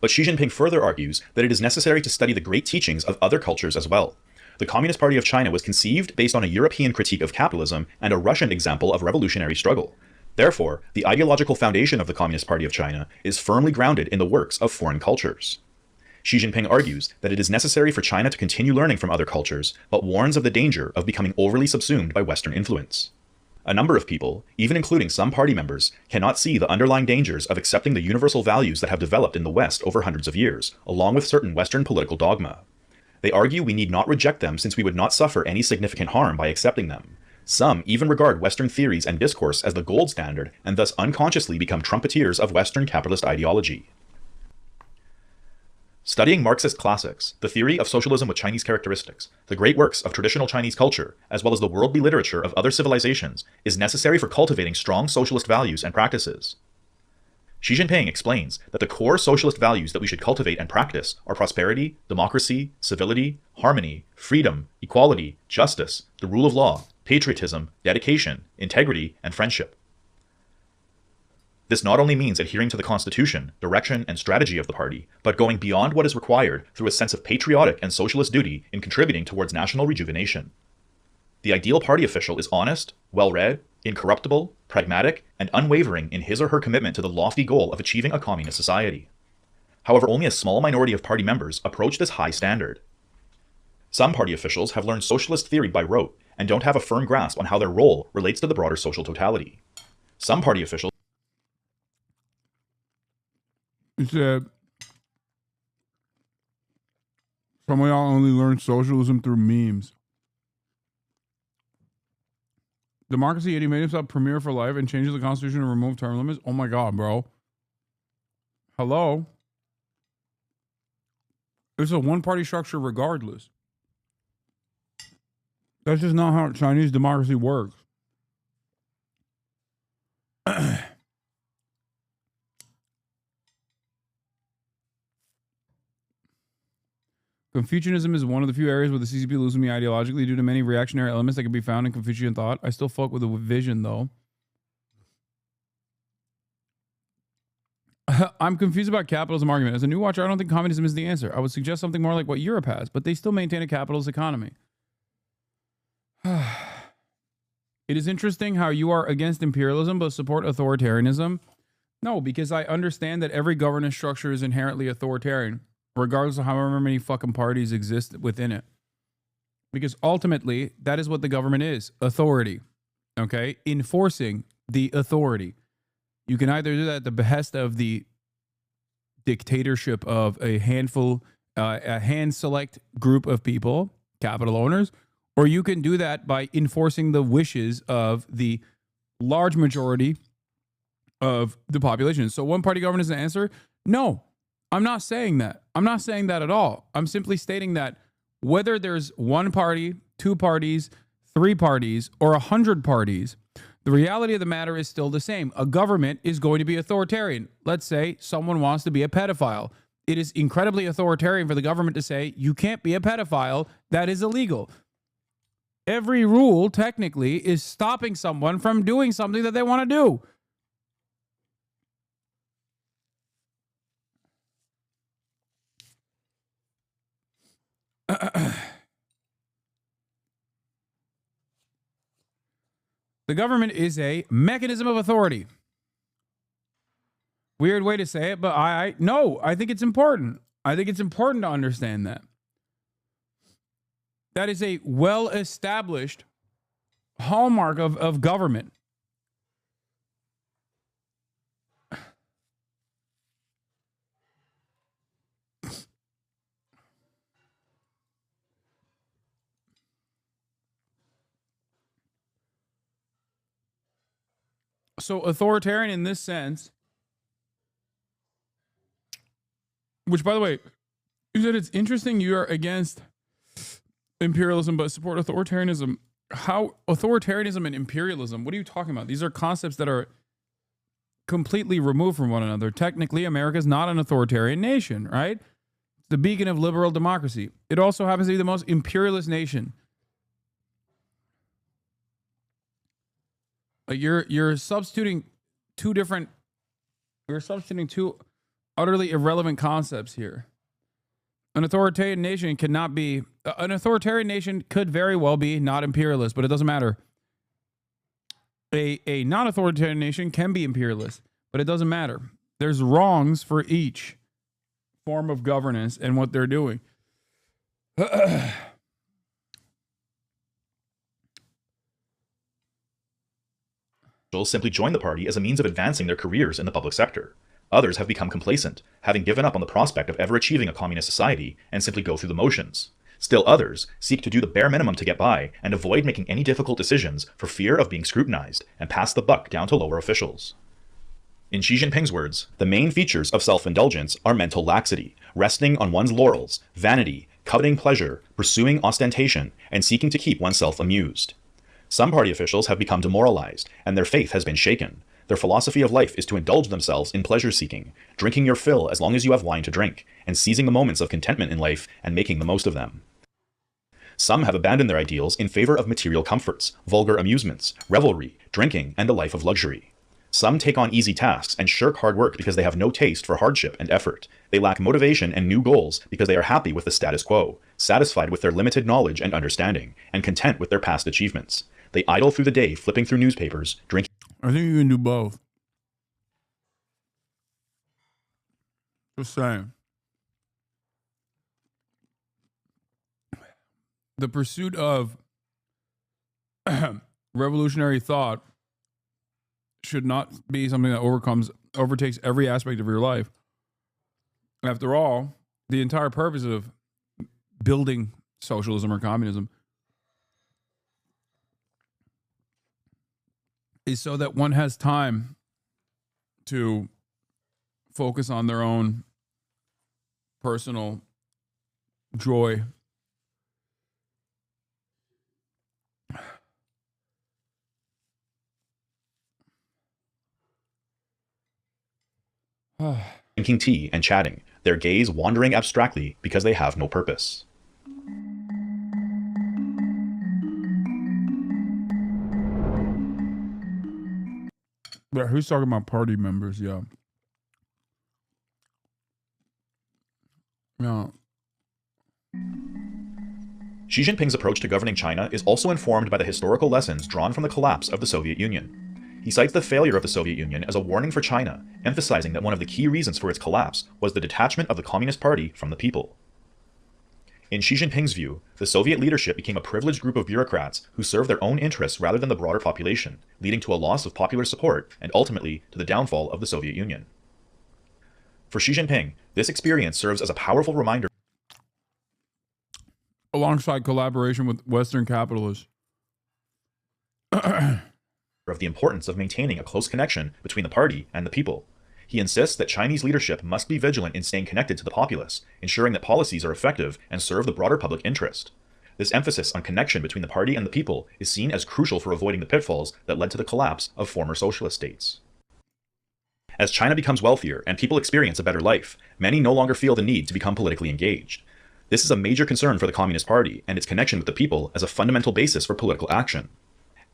B: But Xi Jinping further argues that it is necessary to study the great teachings of other cultures as well. The Communist Party of China was conceived based on a European critique of capitalism and a Russian example of revolutionary struggle. Therefore, the ideological foundation of the Communist Party of China is firmly grounded in the works of foreign cultures. Xi Jinping argues that it is necessary for China to continue learning from other cultures, but warns of the danger of becoming overly subsumed by Western influence. A number of people, even including some party members, cannot see the underlying dangers of accepting the universal values that have developed in the West over hundreds of years, along with certain Western political dogma. They argue we need not reject them since we would not suffer any significant harm by accepting them. Some even regard Western theories and discourse as the gold standard and thus unconsciously become trumpeteers of Western capitalist ideology. Studying Marxist classics, the theory of socialism with Chinese characteristics, the great works of traditional Chinese culture, as well as the worldly literature of other civilizations, is necessary for cultivating strong socialist values and practices. Xi Jinping explains that the core socialist values that we should cultivate and practice are prosperity, democracy, civility, harmony, freedom, equality, justice, the rule of law, patriotism, dedication, integrity, and friendship. This not only means adhering to the constitution, direction, and strategy of the party, but going beyond what is required through a sense of patriotic and socialist duty in contributing towards national rejuvenation. The ideal party official is honest, well-read, incorruptible, pragmatic, and unwavering in his or her commitment to the lofty goal of achieving a communist society. However, only a small minority of party members approach this high standard. Some party officials have learned socialist theory by rote and don't have a firm grasp on how their role relates to the broader social totality. Some party officials
A: Some of y'all only learn socialism through memes. Democracy, and he made himself premier for life and changes the constitution to remove term limits. Oh my God, bro. Hello? It's a one-party structure regardless. That's just not how Chinese democracy works. Confucianism is one of the few areas where the CCP loses me ideologically due to many reactionary elements that can be found in Confucian thought. I still fuck with the vision, though. I'm confused about capitalism argument. As a new watcher, I don't think communism is the answer. I would suggest something more like what Europe has, but they still maintain a capitalist economy. It is interesting how you are against imperialism but support authoritarianism. No, because I understand that every governance structure is inherently authoritarian, regardless of however many fucking parties exist within it. Because ultimately, that is what the government is, authority. Okay? Enforcing the authority. You can either do that at the behest of the dictatorship of a handful, a hand select group of people, capital owners, or you can do that by enforcing the wishes of the large majority of the population. So one party government is the answer? No, I'm not saying that. I'm not saying that at all. I'm simply stating that whether there's one party, two parties, three parties, or 100 parties, the reality of the matter is still the same. A government is going to be authoritarian. Let's say someone wants to be a pedophile. It is incredibly authoritarian for the government to say, you can't be a pedophile. That is illegal. Every rule, technically, is stopping someone from doing something that they want to do. The government is a mechanism of authority. Weird way to say it, but I think it's important. I think it's important to understand that. That is a well-established hallmark of government. So authoritarian in this sense, which, by the way, you said it's interesting you are against imperialism but support authoritarianism. How authoritarianism and imperialism, what are you talking about? These are concepts that are completely removed from one another. Technically, America is not an authoritarian nation, right? It's the beacon of liberal democracy. It also happens to be the most imperialist nation. You're substituting two utterly irrelevant concepts here. An authoritarian nation cannot be, an authoritarian nation could very well be not imperialist, but it doesn't matter. A non-authoritarian nation can be imperialist, but it doesn't matter. There's wrongs for each form of governance and what they're doing.
B: Simply join the party as a means of advancing their careers in the public sector. Others have become complacent, having given up on the prospect of ever achieving a communist society and simply go through the motions. Still others seek to do the bare minimum to get by and avoid making any difficult decisions for fear of being scrutinized and pass the buck down to lower officials. In Xi Jinping's words, the main features of self-indulgence are mental laxity, resting on one's laurels, vanity, coveting pleasure, pursuing ostentation, and seeking to keep oneself amused. Some party officials have become demoralized, and their faith has been shaken. Their philosophy of life is to indulge themselves in pleasure-seeking, drinking your fill as long as you have wine to drink, and seizing the moments of contentment in life and making the most of them. Some have abandoned their ideals in favor of material comforts, vulgar amusements, revelry, drinking, and a life of luxury. Some take on easy tasks and shirk hard work because they have no taste for hardship and effort. They lack motivation and new goals because they are happy with the status quo, satisfied with their limited knowledge and understanding, and content with their past achievements. They idle through the day, flipping through newspapers, drinking.
A: I think you can do both. Just saying. The pursuit of revolutionary thought should not be something that overtakes every aspect of your life. After all, the entire purpose of building socialism or communism is so that one has time to focus on their own personal joy.
B: Drinking tea and chatting, their gaze wandering abstractly because they have no purpose.
A: But who's talking about party members? Yeah. No.
B: Xi Jinping's approach to governing China is also informed by the historical lessons drawn from the collapse of the Soviet Union. He cites the failure of the Soviet Union as a warning for China, emphasizing that one of the key reasons for its collapse was the detachment of the Communist Party from the people. In Xi Jinping's view, the Soviet leadership became a privileged group of bureaucrats who served their own interests rather than the broader population, leading to a loss of popular support and ultimately to the downfall of the Soviet Union. For Xi Jinping, this experience serves as a powerful reminder
A: Alongside collaboration with Western capitalists.
B: of the importance of maintaining a close connection between the party and the people. He insists that Chinese leadership must be vigilant in staying connected to the populace, ensuring that policies are effective and serve the broader public interest. This emphasis on connection between the party and the people is seen as crucial for avoiding the pitfalls that led to the collapse of former socialist states. As China becomes wealthier and people experience a better life, many no longer feel the need to become politically engaged. This is a major concern for the Communist Party and its connection with the people as a fundamental basis for political action.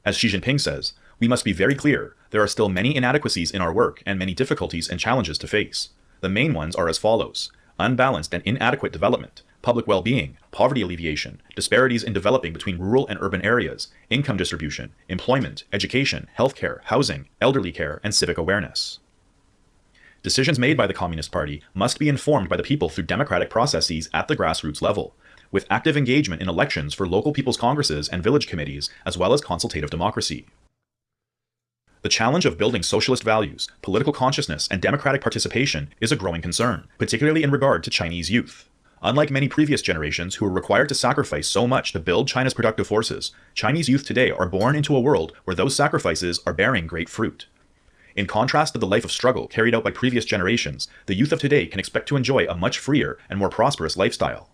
B: As Xi Jinping says, we must be very clear, there are still many inadequacies in our work and many difficulties and challenges to face. The main ones are as follows: unbalanced and inadequate development, public well-being, poverty alleviation, disparities in developing between rural and urban areas, income distribution, employment, education, healthcare, housing, elderly care, and civic awareness. Decisions made by the Communist Party must be informed by the people through democratic processes at the grassroots level, with active engagement in elections for local people's congresses and village committees, as well as consultative democracy. The challenge of building socialist values, political consciousness, and democratic participation is a growing concern, particularly in regard to Chinese youth. Unlike many previous generations who were required to sacrifice so much to build China's productive forces, Chinese youth today are born into a world where those sacrifices are bearing great fruit. In contrast to the life of struggle carried out by previous generations, the youth of today can expect to enjoy a much freer and more prosperous lifestyle.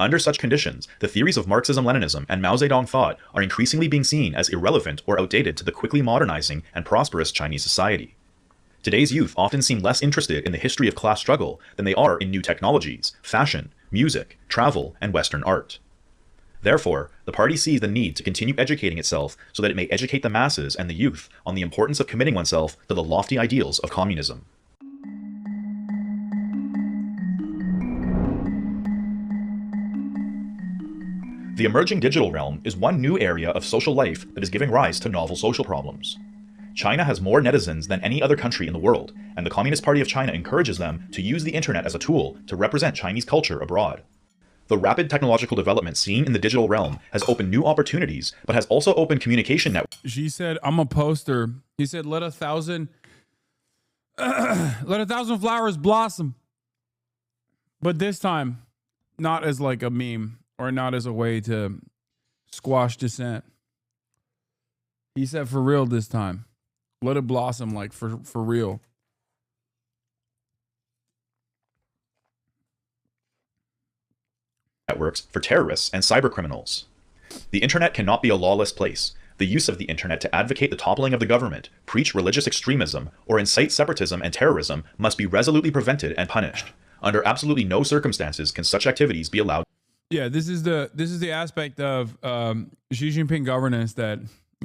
B: Under such conditions, the theories of Marxism-Leninism and Mao Zedong thought are increasingly being seen as irrelevant or outdated to the quickly modernizing and prosperous Chinese society. Today's youth often seem less interested in the history of class struggle than they are in new technologies, fashion, music, travel, and Western art. Therefore, the party sees the need to continue educating itself so that it may educate the masses and the youth on the importance of committing oneself to the lofty ideals of communism. The emerging digital realm is one new area of social life that is giving rise to novel social problems. China has more netizens than any other country in the world, and the Communist Party of China encourages them to use the internet as a tool to represent Chinese culture abroad. The rapid technological development seen in the digital realm has opened new opportunities, but has also opened communication networks.
A: She said, I'm a poster. He said, let a thousand flowers blossom. But this time, not as like a meme or not as a way to squash dissent. He said, for real this time. Let it blossom like for real.
B: Networks for terrorists and cybercriminals. The internet cannot be a lawless place. The use of the internet to advocate the toppling of the government, preach religious extremism, or incite separatism and terrorism must be resolutely prevented and punished. Under absolutely no circumstances can such activities be allowed.
A: Yeah, this is the aspect of Xi Jinping governance that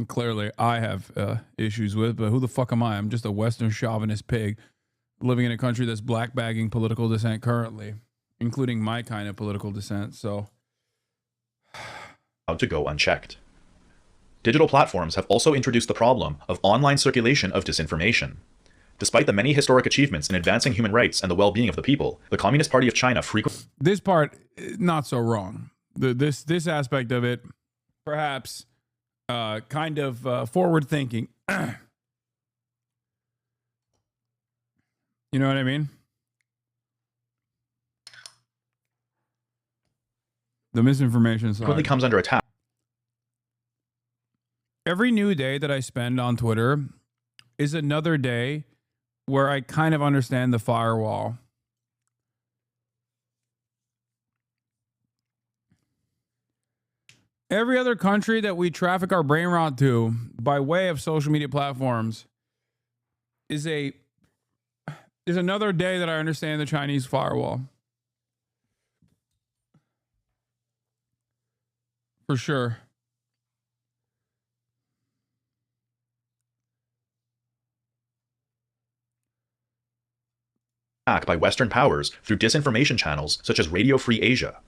A: clearly I have issues with. But who the fuck am I? I'm just a Western chauvinist pig living in a country that's black bagging political dissent currently, including my kind of political dissent. So,
B: to go unchecked. Digital platforms have also introduced the problem of online circulation of disinformation. Despite the many historic achievements in advancing human rights and the well-being of the people, the Communist Party of China frequently...
A: This part, not so wrong. This aspect of it, perhaps, kind of forward-thinking. You know what I mean? The misinformation side
B: comes under attack.
A: Every new day that I spend on Twitter is another day where I kind of understand the firewall. Every other country that we traffic our brain rot to by way of social media platforms is another day that I understand the Chinese firewall. For sure.
B: attack by Western powers through disinformation channels such as Radio Free Asia.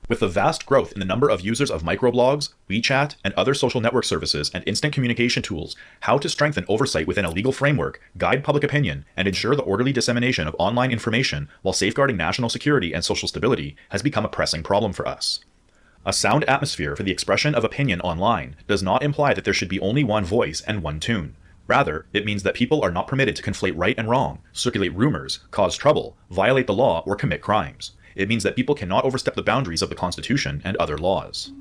B: With the vast growth in the number of users of microblogs, WeChat, and other social network services and instant communication tools, how to strengthen oversight within a legal framework, guide public opinion, and ensure the orderly dissemination of online information while safeguarding national security and social stability has become a pressing problem for us. A sound atmosphere for the expression of opinion online does not imply that there should be only one voice and one tune. Rather, it means that people are not permitted to conflate right and wrong, circulate rumors, cause trouble, violate the law, or commit crimes. It means that people cannot overstep the boundaries of the Constitution and other laws.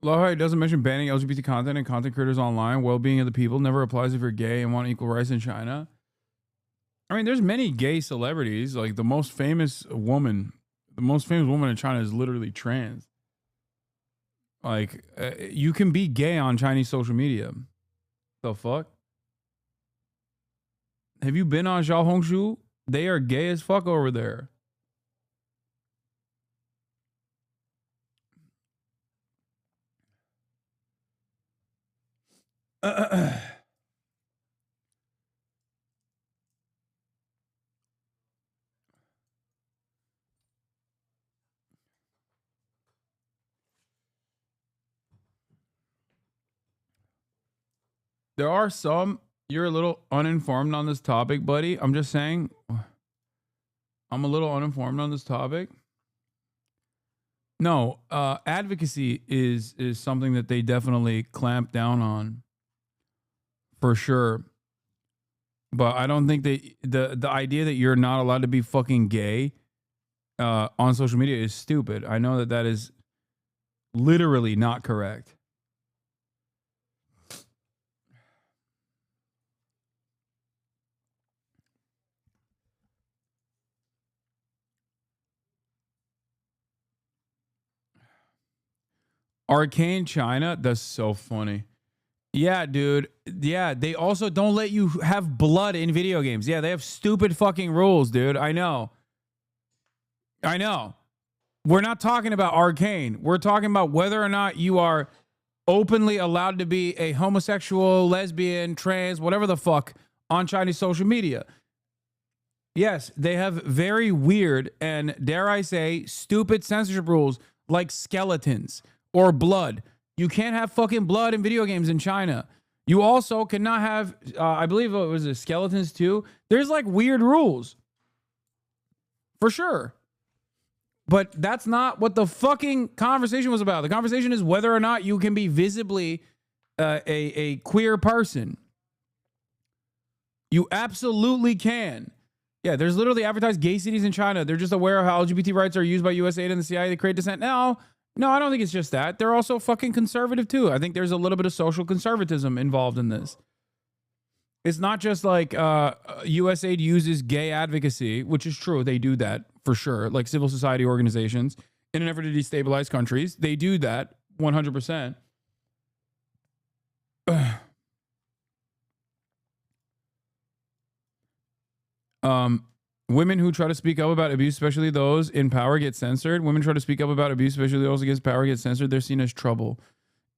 A: Love how it doesn't mention banning LGBT content and content creators online. Well-being of the people never applies if you're gay and want equal rights in China. I mean, there's many gay celebrities. Like the most famous woman in China is literally trans. Like, you can be gay on Chinese social media. The fuck? Have you been on Xiaohongshu? They are gay as fuck over there. There are some. You're a little uninformed on this topic, buddy. I'm just saying. I'm a little uninformed on this topic. No, advocacy is something that they definitely clamp down on, for sure. But I don't think the idea that you're not allowed to be fucking gay on social media is stupid. I know that is literally not correct. Arcane China, that's so funny. Yeah, dude. Yeah, they also don't let you have blood in video games. Yeah, they have stupid fucking rules, dude. I know. We're not talking about Arcane. We're talking about whether or not you are openly allowed to be a homosexual, lesbian, trans, whatever the fuck on Chinese social media. Yes, they have very weird and, dare I say, stupid censorship rules like skeletons or blood. You can't have fucking blood in video games in China. You also cannot have, I believe it was skeletons too. There's like weird rules. For sure. But that's not what the fucking conversation was about. The conversation is whether or not you can be visibly a queer person. You absolutely can. Yeah, there's literally advertised gay cities in China. They're just aware of how LGBT rights are used by USAID and the CIA to create dissent. No, I don't think it's just that. They're also fucking conservative too. I think there's a little bit of social conservatism involved in this. It's not just like USAID uses gay advocacy, which is true. They do that for sure. Like civil society organizations in an effort to destabilize countries. They do that 100%. Women who try to speak up about abuse, especially those in power, get censored. Women try to speak up about abuse, especially those against power, get censored. They're seen as trouble.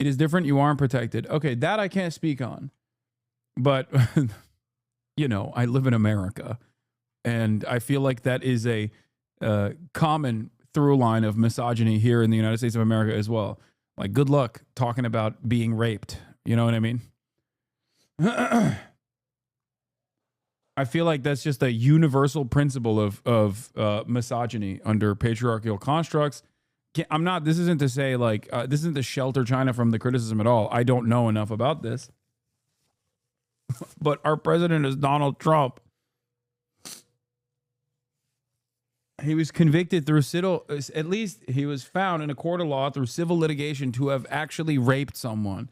A: It is different. You aren't protected. Okay, that I can't speak on. But, you know, I live in America. And I feel like that is a common through line of misogyny here in the United States of America as well. Like, good luck talking about being raped. You know what I mean? I feel like that's just a universal principle of misogyny under patriarchal constructs. This isn't to say like, this isn't to shelter China from the criticism at all. I don't know enough about this. But our president is Donald Trump. He was convicted through at least he was found in a court of law through civil litigation to have actually raped someone.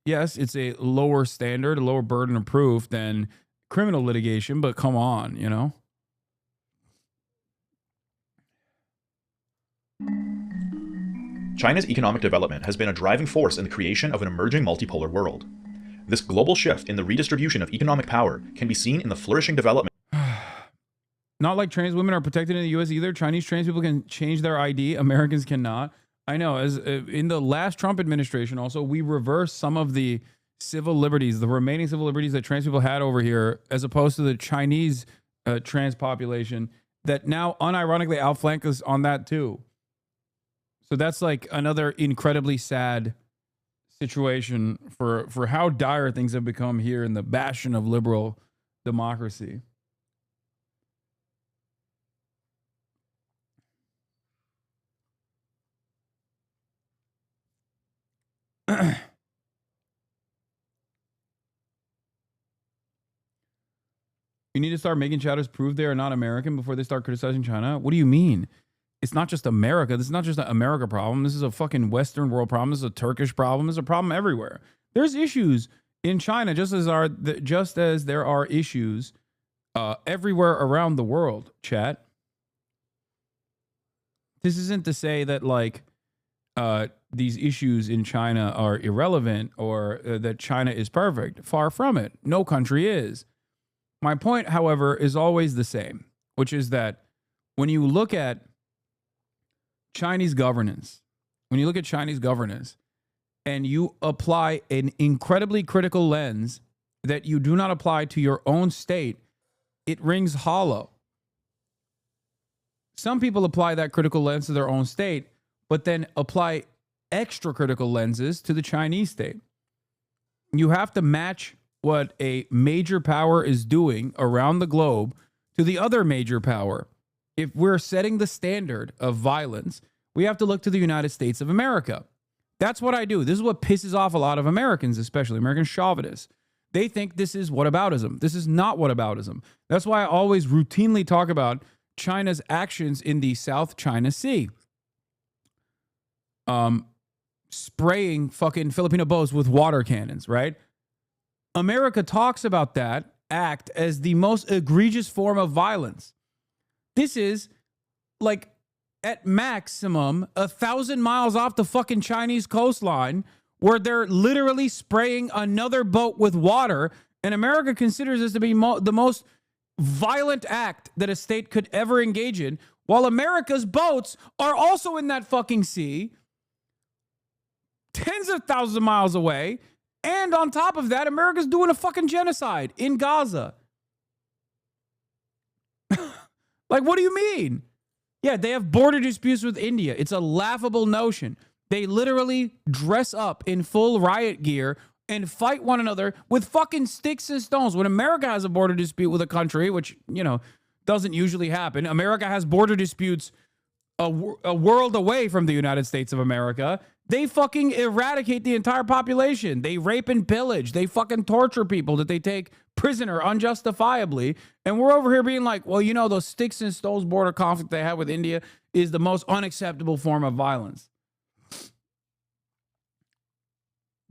A: Yes, it's a lower standard, a lower burden of proof than criminal litigation, but come on, you know?
B: China's economic development has been a driving force in the creation of an emerging multipolar world. This global shift in the redistribution of economic power can be seen in the flourishing development.
A: Not like trans women are protected in the US either. Chinese trans people can change their ID. Americans cannot. I know. As in the last Trump administration, also we reversed some of the civil liberties, the remaining civil liberties that trans people had over here, as opposed to the Chinese trans population that now unironically outflank us on that too. So that's like another incredibly sad situation for how dire things have become here in the bastion of liberal democracy. You need to start making chatters prove they are not American before they start criticizing China. What do you mean? It's not just America. This is not just an America problem. This is a fucking Western world problem. This is a Turkish problem. This is a problem everywhere. There's issues in China just as there are issues everywhere around the world, chat. This isn't to say that like these issues in China are irrelevant or that China is perfect. Far from it. No country is. My point, however, is always the same, which is that when you look at Chinese governance, and you apply an incredibly critical lens that you do not apply to your own state, it rings hollow. Some people apply that critical lens to their own state, but then apply extra critical lenses to the Chinese state. You have to match what a major power is doing around the globe to the other major power. If we're setting the standard of violence, we have to look to the United States of America. That's what I do. This is what pisses off a lot of Americans, especially American chauvinists. They think this is whataboutism. This is not whataboutism. That's why I always routinely talk about China's actions in the South China Sea. Spraying fucking Filipino boats with water cannons, right? America talks about that act as the most egregious form of violence. This is like at maximum 1,000 miles off the fucking Chinese coastline where they're literally spraying another boat with water. And America considers this to be the most violent act that a state could ever engage in, while America's boats are also in that fucking sea, tens of thousands of miles away. And on top of that, America's doing a fucking genocide in Gaza. Like, what do you mean? Yeah, they have border disputes with India. It's a laughable notion. They literally dress up in full riot gear and fight one another with fucking sticks and stones. When America has a border dispute with a country, which, you know, doesn't usually happen, America has border disputes a world away from the United States of America. They fucking eradicate the entire population. They rape and pillage. They fucking torture people that they take prisoner unjustifiably. And we're over here being like, well, you know, those sticks and stones border conflict they have with India is the most unacceptable form of violence.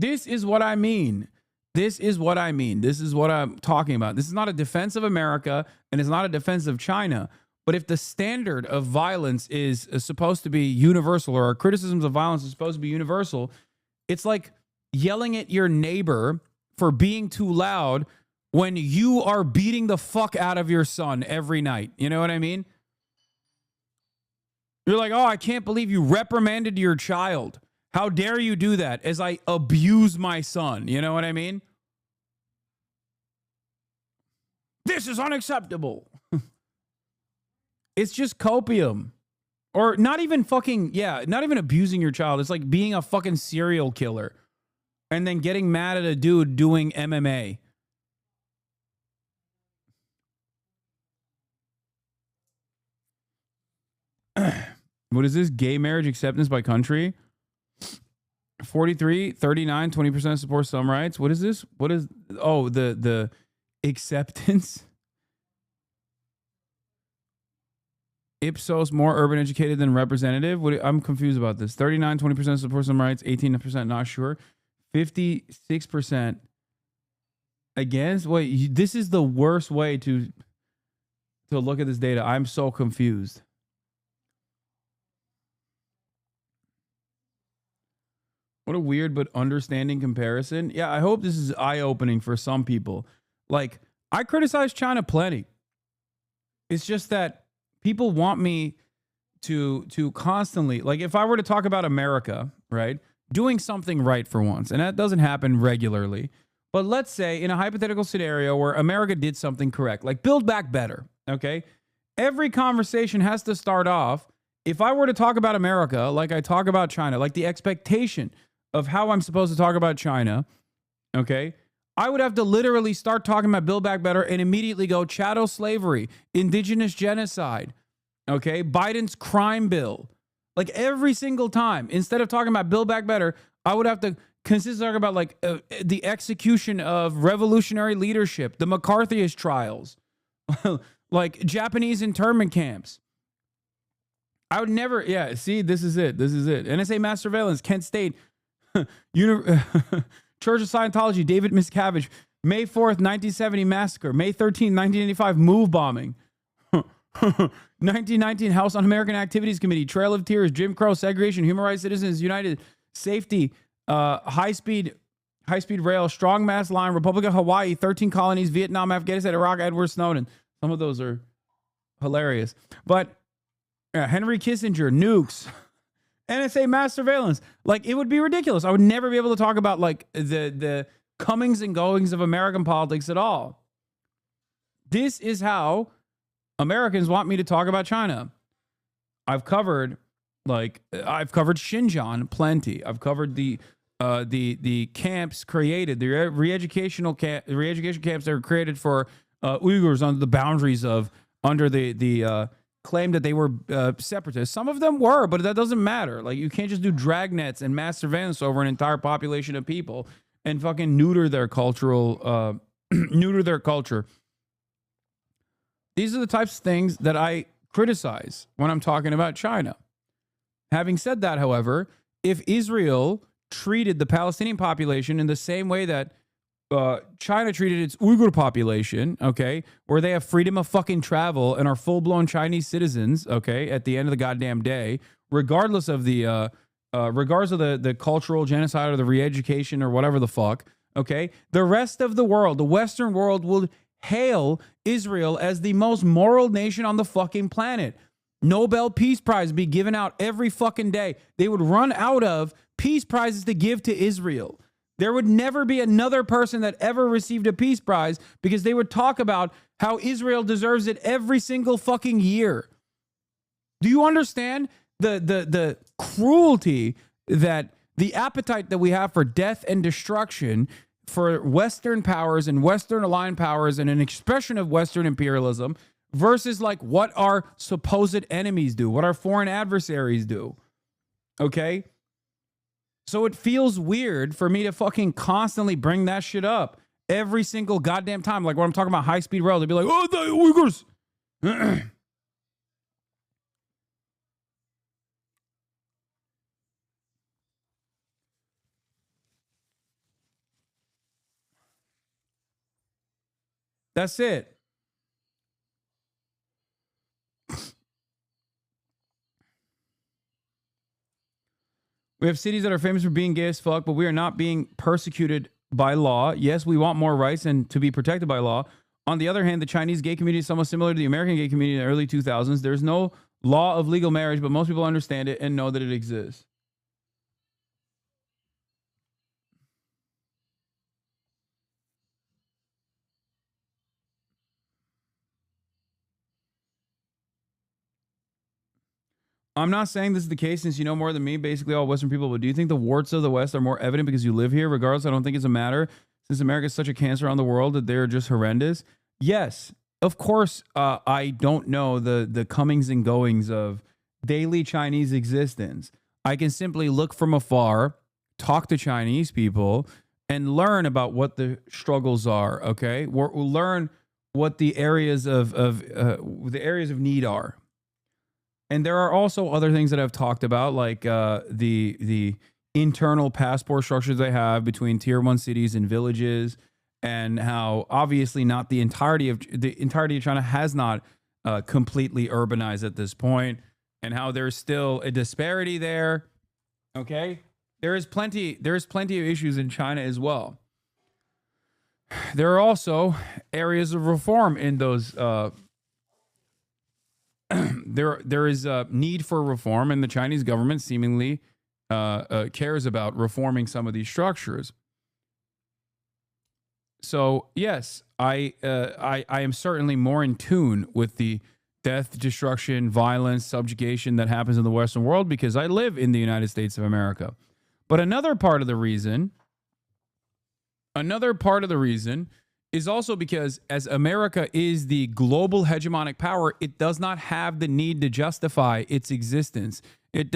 A: This is what I mean. This is what I mean. This is what I'm talking about. This is not a defense of America, and it's not a defense of China. But if the standard of violence is supposed to be universal, or our criticisms of violence is supposed to be universal, it's like yelling at your neighbor for being too loud when you are beating the fuck out of your son every night. You know what I mean? You're like, oh, I can't believe you reprimanded your child. How dare you do that as I abuse my son? You know what I mean? This is unacceptable. It's just copium. Or not even fucking, not even abusing your child. It's like being a fucking serial killer and then getting mad at a dude doing MMA. What is this? Gay marriage acceptance by country? 43, 39, 20% support some rights. What is this? What is, oh, the acceptance? Ipsos more urban educated than representative. I'm confused about this. 39, 20% support some rights, 18% not sure, 56% against. Wait, this is the worst way to look at this data. I'm so confused. What a weird but understanding comparison. Yeah, I hope this is eye-opening for some people. Like, I criticize China plenty. It's just that people want me to constantly, like, if I were to talk about America, right, doing something right for once, and that doesn't happen regularly, but let's say in a hypothetical scenario where America did something correct, like Build Back Better, okay, every conversation has to start off, if I were to talk about America like I talk about China, like the expectation of how I'm supposed to talk about China, okay, I would have to literally start talking about Build Back Better and immediately go chattel slavery, indigenous genocide, okay, Biden's crime bill. Like every single time, instead of talking about Build Back Better, I would have to consistently talk about like the execution of revolutionary leadership, the McCarthyist trials, like Japanese internment camps. I would never, yeah, see, this is it. NSA mass surveillance, Kent State, Church of Scientology, David Miscavige, May 4th, 1970 massacre, May 13th, 1985 move bombing, 1919 House Un-American Activities Committee, Trail of Tears, Jim Crow, segregation, Human Rights Citizens United, safety, high-speed rail, strong mass line, Republic of Hawaii, 13 colonies, Vietnam, Afghanistan, Iraq, Edward Snowden. Some of those are hilarious. But Henry Kissinger, nukes, NSA mass surveillance. Like, it would be ridiculous. I would never be able to talk about like the comings and goings of American politics at all. This is how Americans want me to talk about China. I've covered Xinjiang plenty. I've covered the camps created, the re-education camps that were created for Uyghurs under the boundaries of, under the claim that they were separatists. Some of them were, but that doesn't matter. Like, you can't just do dragnets and mass surveillance over an entire population of people and fucking neuter their culture. These are the types of things that I criticize when I'm talking about China. Having said that, however, if Israel treated the Palestinian population in the same way that China treated its Uyghur population, okay, where they have freedom of fucking travel and are full-blown Chinese citizens, okay, at the end of the goddamn day, regardless of the cultural genocide or the re-education or whatever the fuck, okay, the rest of the world, the Western world, will hail Israel as the most moral nation on the fucking planet. Nobel Peace Prize be given out every fucking day. They would run out of peace prizes to give to Israel. There would never be another person that ever received a peace prize because they would talk about how Israel deserves it every single fucking year. Do you understand the cruelty, that the appetite that we have for death and destruction for Western powers and Western aligned powers and an expression of Western imperialism versus like what our supposed enemies do, what our foreign adversaries do? Okay? So it feels weird for me to fucking constantly bring that shit up every single goddamn time. Like when I'm talking about high-speed rail, they'd be like, oh, the Uyghurs. That's it. We have cities that are famous for being gay as fuck, but we are not being persecuted by law. Yes, we want more rights and to be protected by law. On the other hand, the Chinese gay community is somewhat similar to the American gay community in the early 2000s. There's no law of legal marriage, but most people understand it and know that it exists. I'm not saying this is the case since you know more than me, basically all Western people, but do you think the warts of the West are more evident because you live here? Regardless, I don't think it's a matter since America is such a cancer on the world that they're just horrendous. Yes, of course, I don't know the comings and goings of daily Chinese existence. I can simply look from afar, talk to Chinese people, and learn about what the struggles are, okay? We'll learn what the areas of need are. And there are also other things that I've talked about, like the internal passport structures they have between tier 1 cities and villages, and how obviously not the entirety of China has not completely urbanized at this point, and how there's still a disparity there. Okay, there's plenty of issues in China as well. There are also areas of reform in those there is a need for reform, and the Chinese government seemingly cares about reforming some of these structures. So yes, I am certainly more in tune with the death, destruction, violence, subjugation that happens in the Western world because I live in the United States of America. But another part of the reason is also because as America is the global hegemonic power, it does not have the need to justify its existence. It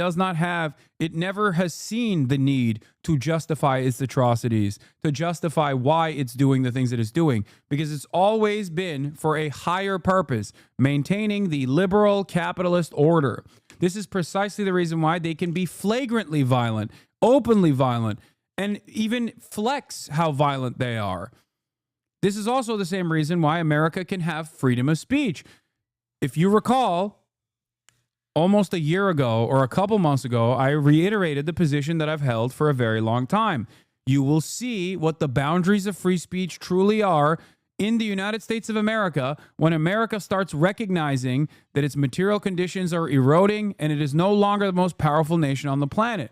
A: never has seen the need to justify its atrocities, to justify why it's doing the things that it's doing, because it's always been for a higher purpose, maintaining the liberal capitalist order. This is precisely the reason why they can be flagrantly violent, openly violent, and even flex how violent they are. This is also the same reason why America can have freedom of speech. If you recall, almost a year ago or a couple months ago, I reiterated the position that I've held for a very long time. You will see what the boundaries of free speech truly are in the United States of America when America starts recognizing that its material conditions are eroding and it is no longer the most powerful nation on the planet.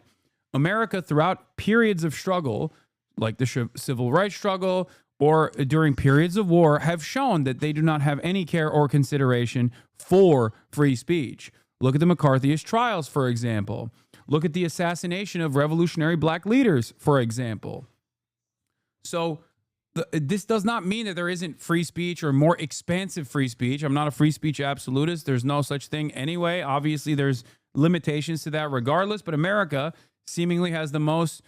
A: America, throughout periods of struggle, like the civil rights struggle or during periods of war, have shown that they do not have any care or consideration for free speech. Look at the McCarthyist trials, for example. Look at the assassination of revolutionary black leaders, for example. So this does not mean that there isn't free speech or more expansive free speech. I'm not a free speech absolutist. There's no such thing anyway. Obviously, there's limitations to that regardless, but America seemingly has the most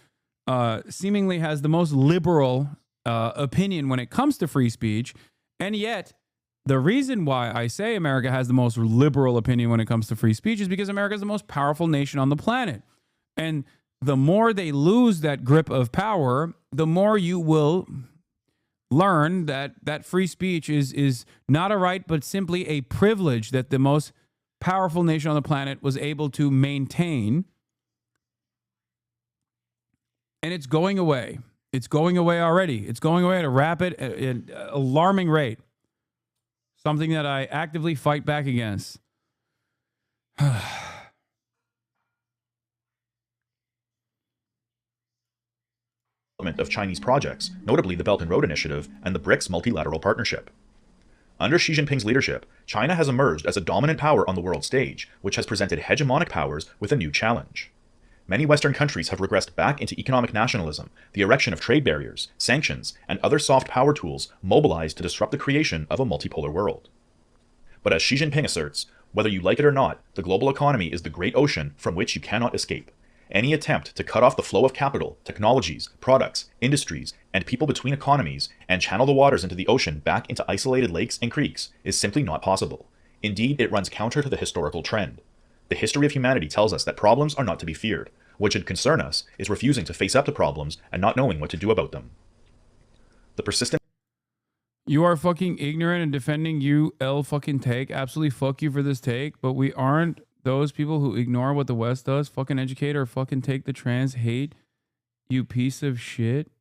A: liberal opinion when it comes to free speech, and yet the reason why I say America has the most liberal opinion when it comes to free speech is because America is the most powerful nation on the planet. And the more they lose that grip of power, the more you will learn that free speech is not a right, but simply a privilege that the most powerful nation on the planet was able to maintain. And it's going away. It's going away already. It's going away at a rapid, alarming rate. Something that I actively fight back against.
B: Of Chinese projects, notably the Belt and Road Initiative and the BRICS multilateral partnership. Under Xi Jinping's leadership, China has emerged as a dominant power on the world stage, which has presented hegemonic powers with a new challenge. Many Western countries have regressed back into economic nationalism, the erection of trade barriers, sanctions, and other soft power tools mobilized to disrupt the creation of a multipolar world. But as Xi Jinping asserts, whether you like it or not, the global economy is the great ocean from which you cannot escape. Any attempt to cut off the flow of capital, technologies, products, industries, and people between economies and channel the waters into the ocean back into isolated lakes and creeks is simply not possible. Indeed, it runs counter to the historical trend. The history of humanity tells us that problems are not to be feared. What should concern us is refusing to face up to problems and not knowing what to do about them. The persistent...
A: You are fucking ignorant and defending fucking take. Absolutely fuck you for this take, but we aren't those people who ignore what the West does. Fucking educate or fucking take the trans hate, you piece of shit.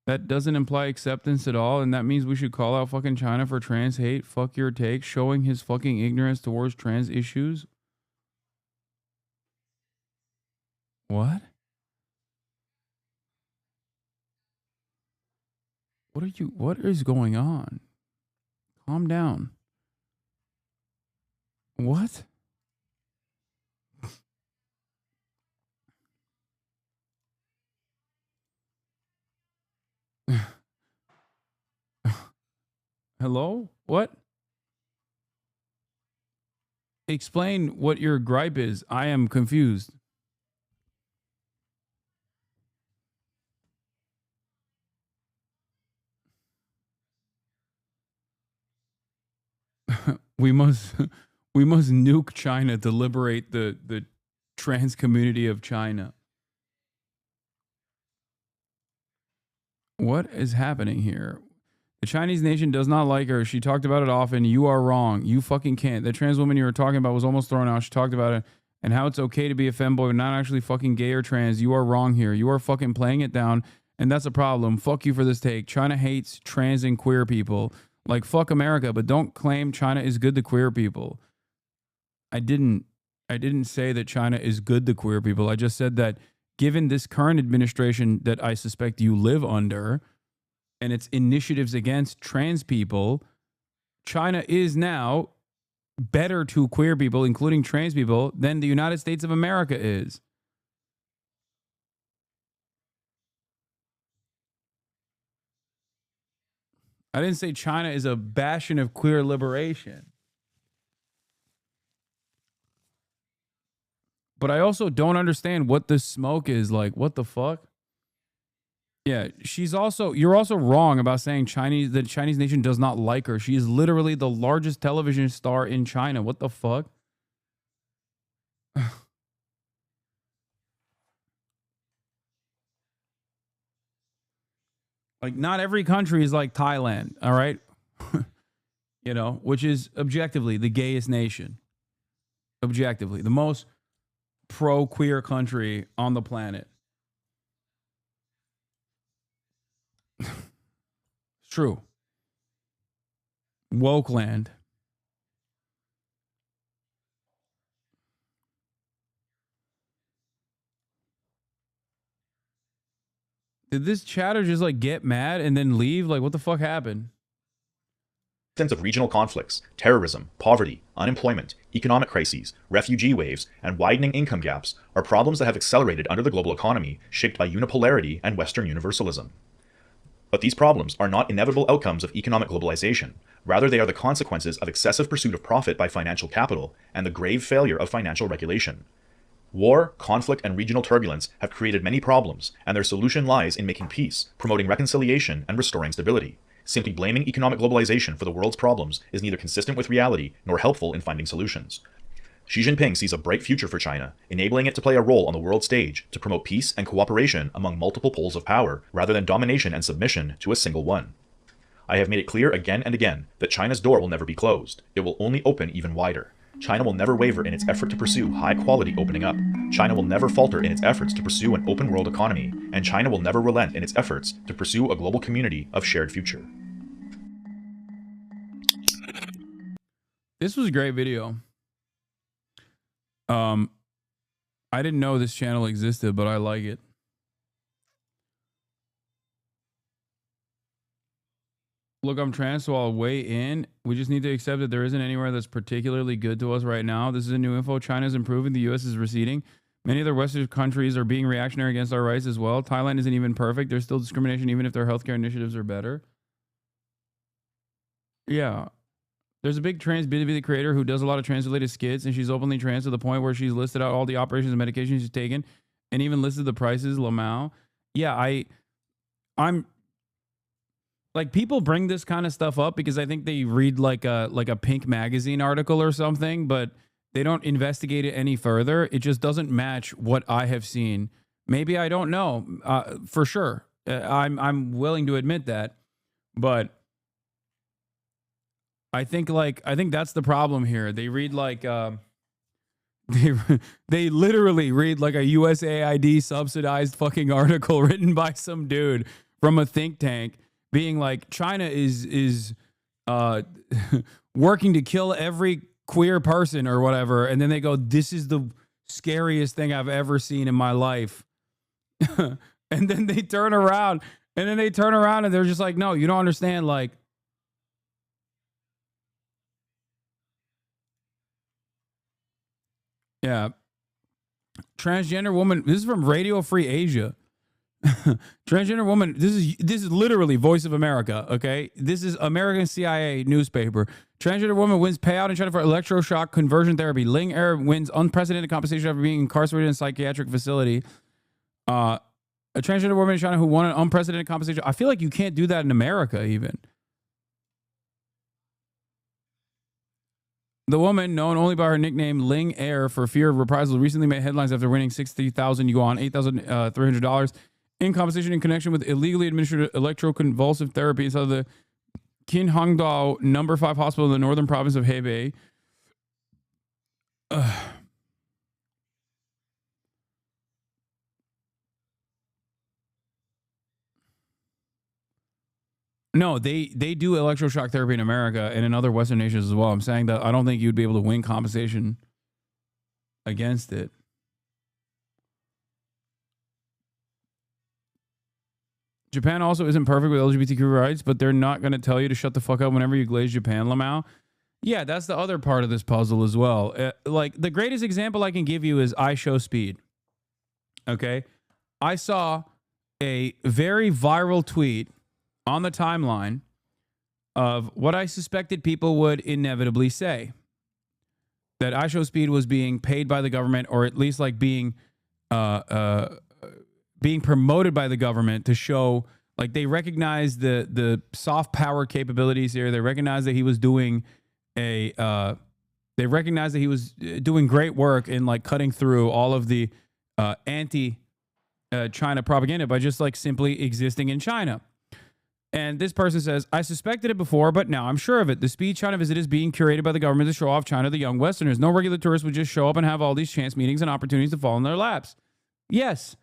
A: That doesn't imply acceptance at all, and that means we should call out fucking China for trans hate. Fuck your take, showing his fucking ignorance towards trans issues. What? What is going on? Calm down. What? Hello? What? Explain what your gripe is. I am confused. we must nuke China to liberate the trans community of China. What is happening here? The Chinese nation does not like her. She talked about it often. You are wrong. You fucking can't. The trans woman you were talking about was almost thrown out. She talked about it and how it's okay to be a femboy, but not actually fucking gay or trans. You are wrong here. You are fucking playing it down, and that's a problem. Fuck you for this take. China hates trans and queer people. Like, fuck America, but don't claim China is good to queer people. I didn't say that China is good to queer people. I just said that given this current administration that I suspect you live under and its initiatives against trans people, China is now better to queer people, including trans people, than the United States of America is. I didn't say China is a bastion of queer liberation. But I also don't understand what this smoke is like. What the fuck? Yeah, you're also wrong about saying the Chinese nation does not like her. She is literally the largest television star in China. What the fuck? Like, not every country is like Thailand, all right? Which is objectively the gayest nation. Objectively, the most pro-queer country on the planet. It's true. Woke land. Did this chatter just like get mad and then leave? Like, what the fuck happened?
B: Of regional conflicts, terrorism, poverty, unemployment, economic crises, refugee waves, and widening income gaps are problems that have accelerated under the global economy shaped by unipolarity and Western universalism. But these problems are not inevitable outcomes of economic globalization. Rather, they are the consequences of excessive pursuit of profit by financial capital and the grave failure of financial regulation. War, conflict, and regional turbulence have created many problems, and their solution lies in making peace, promoting reconciliation, and restoring stability. Simply blaming economic globalization for the world's problems is neither consistent with reality nor helpful in finding solutions. Xi Jinping sees a bright future for China, enabling it to play a role on the world stage to promote peace and cooperation among multiple poles of power, rather than domination and submission to a single one. I have made it clear again and again that China's door will never be closed. It will only open even wider. China will never waver in its effort to pursue high-quality opening up. China will never falter in its efforts to pursue an open world economy, and China will never relent in its efforts to pursue a global community of shared future.
A: This was a great video. I didn't know this channel existed, but I like it. Look, I'm trans, so I'll weigh in. We just need to accept that there isn't anywhere that's particularly good to us right now. This is a new info. China is improving. The U.S. is receding. Many other Western countries are being reactionary against our rights as well. Thailand isn't even perfect. There's still discrimination, even if their healthcare initiatives are better. Yeah. There's a big trans Bilibili creator who does a lot of trans-related skits, and she's openly trans to the point where she's listed out all the operations and medications she's taken, and even listed the prices. Lamau. Yeah, I'm... Like, people bring this kind of stuff up because I think they read like a Pink magazine article or something, but they don't investigate it any further. It just doesn't match what I have seen. Maybe I don't know for sure. I'm willing to admit that, but I think that's the problem here. They read like they literally read like a USAID subsidized fucking article written by some dude from a think tank, being like, China is working to kill every queer person or whatever. And then they go, this is the scariest thing I've ever seen in my life. And then they turn around and they're just like, no, you don't understand. Like, yeah. Transgender woman. This is from Radio Free Asia. Transgender woman. This is literally Voice of America. Okay, this is American CIA newspaper. Transgender woman wins payout in China for electroshock conversion therapy. Ling Er wins unprecedented compensation after being incarcerated in a psychiatric facility. A transgender woman in China who won an unprecedented compensation. I feel like you can't do that in America even. The woman, known only by her nickname Ling Er for fear of reprisal, recently made headlines after winning 60,000 yuan, $8,300 in compensation in connection with illegally administered electroconvulsive therapy inside of the Qinhuangdao No. 5 hospital in the northern province of Hebei. No, they do electroshock therapy in America and in other Western nations as well. I'm saying that I don't think you'd be able to win compensation against it. Japan also isn't perfect with LGBTQ rights, but they're not going to tell you to shut the fuck up whenever you glaze Japan, Lamau. Yeah, that's the other part of this puzzle as well. Like, the greatest example I can give you is I Show Speed. Okay? I saw a very viral tweet on the timeline of what I suspected people would inevitably say. That I Show Speed was being paid by the government, or at least like being promoted by the government to show, like, they recognize the soft power capabilities here. They recognize that he was doing they recognize that he was doing great work in like cutting through all of the anti China propaganda by just like simply existing in China. And this person says, I suspected it before, but now I'm sure of it. The Speed China visit is being curated by the government to show off China to the young Westerners. No regular tourists would just show up and have all these chance meetings and opportunities to fall in their laps. Yes,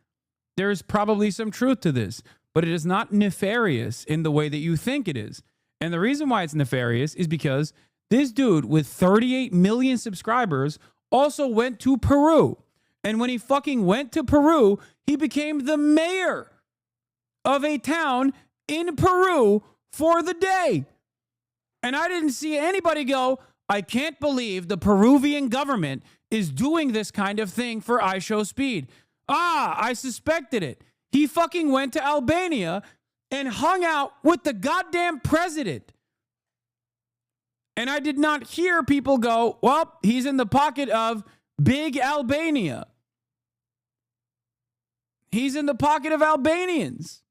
A: there's probably some truth to this, but it is not nefarious in the way that you think it is. And the reason why it's nefarious is because this dude with 38 million subscribers also went to Peru. And when he fucking went to Peru, he became the mayor of a town in Peru for the day. And I didn't see anybody go, I can't believe the Peruvian government is doing this kind of thing for I Show Speed. I suspected it. He fucking went to Albania and hung out with the goddamn president. And I did not hear people go, well, he's in the pocket of big Albania. He's in the pocket of Albanians.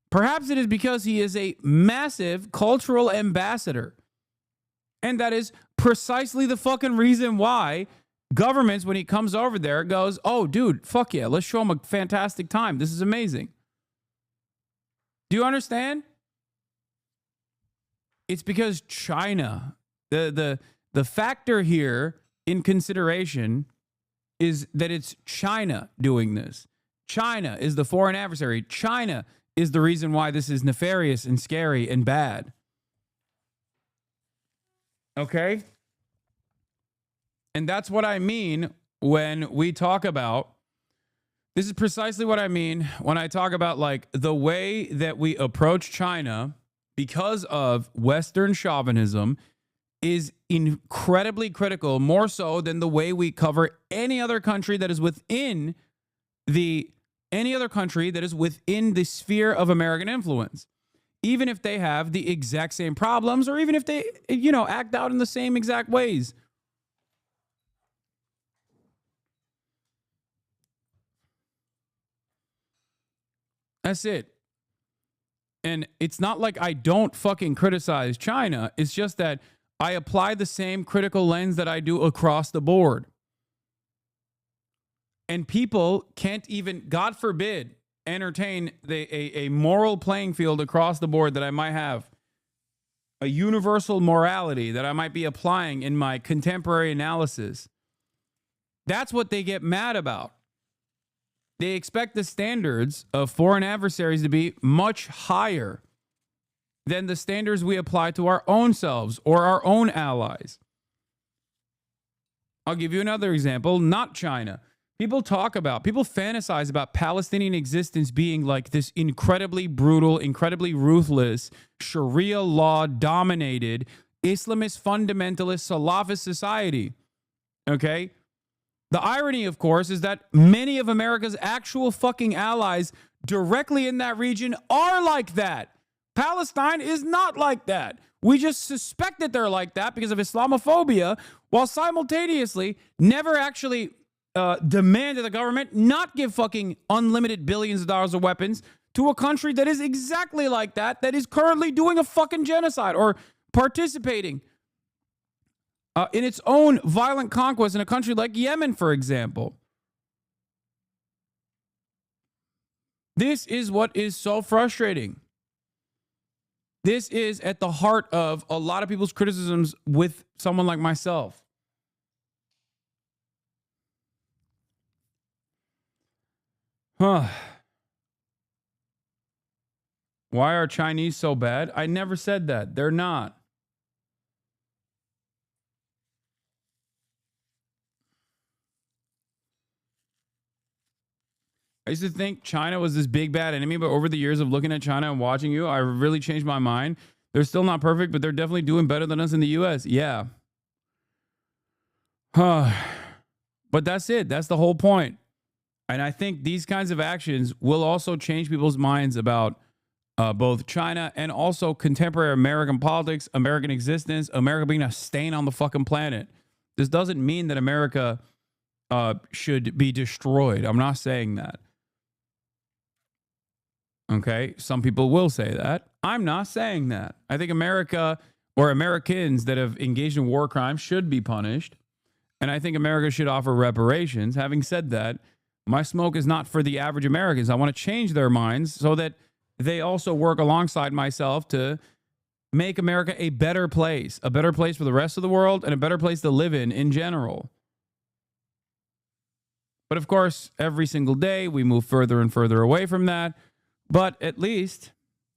A: Perhaps it is because he is a massive cultural ambassador. And that is precisely the fucking reason why governments, when he comes over there, goes, oh, dude, fuck yeah, let's show him a fantastic time. This is amazing. Do you understand? It's because China, the factor here in consideration is that it's China doing this. China is the foreign adversary. China is the reason why this is nefarious and scary and bad. Okay? And that's what I mean when we talk about, this is precisely what I mean when I talk about like the way that we approach China because of Western chauvinism is incredibly critical, more so than the way we cover any other country that is within the sphere of American influence. Even if they have the exact same problems, or even if they, act out in the same exact ways. That's it. And it's not like I don't fucking criticize China. It's just that I apply the same critical lens that I do across the board. And people can't even, God forbid, entertain a moral playing field across the board that I might have. A universal morality that I might be applying in my contemporary analysis. That's what they get mad about. They expect the standards of foreign adversaries to be much higher than the standards we apply to our own selves or our own allies. I'll give you another example, not China. People fantasize about Palestinian existence being like this incredibly brutal, incredibly ruthless, Sharia law dominated, Islamist fundamentalist Salafist society. Okay? The irony, of course, is that many of America's actual fucking allies directly in that region are like that. Palestine is not like that. We just suspect that they're like that because of Islamophobia, while simultaneously never actually demand that the government not give fucking unlimited billions of dollars of weapons to a country that is exactly like that is currently doing a fucking genocide or participating in its own violent conquest in a country like Yemen, for example. This is what is so frustrating. This is at the heart of a lot of people's criticisms with someone like myself. Why are Chinese so bad? I never said that. They're not. I used to think China was this big bad enemy, but over the years of looking at China and watching you, I really changed my mind. They're still not perfect, but they're definitely doing better than us in the US. Yeah. But that's it. That's the whole point. And I think these kinds of actions will also change people's minds about both China and also contemporary American politics, American existence, America being a stain on the fucking planet. This doesn't mean that America should be destroyed. I'm not saying that. Okay, some people will say that. I'm not saying that. I think America or Americans that have engaged in war crimes should be punished. And I think America should offer reparations. Having said that, my smoke is not for the average Americans. I want to change their minds so that they also work alongside myself to make America a better place for the rest of the world and a better place to live in general. But of course, every single day we move further and further away from that. But at least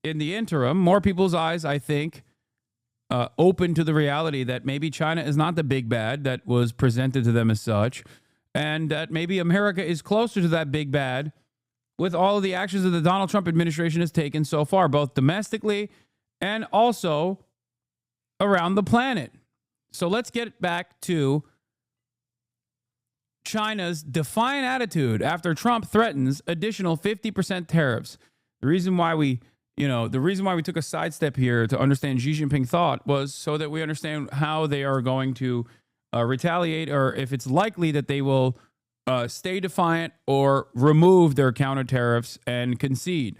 A: in the interim, more people's eyes, I think, open to the reality that maybe China is not the big bad that was presented to them as such, and that maybe America is closer to that big bad with all of the actions that the Donald Trump administration has taken so far, both domestically and also around the planet. So let's get back to China's defiant attitude after Trump threatens additional 50% tariffs. The reason why we took a sidestep here to understand Xi Jinping thought was so that we understand how they are going to retaliate, or if it's likely that they will stay defiant or remove their counter tariffs and concede.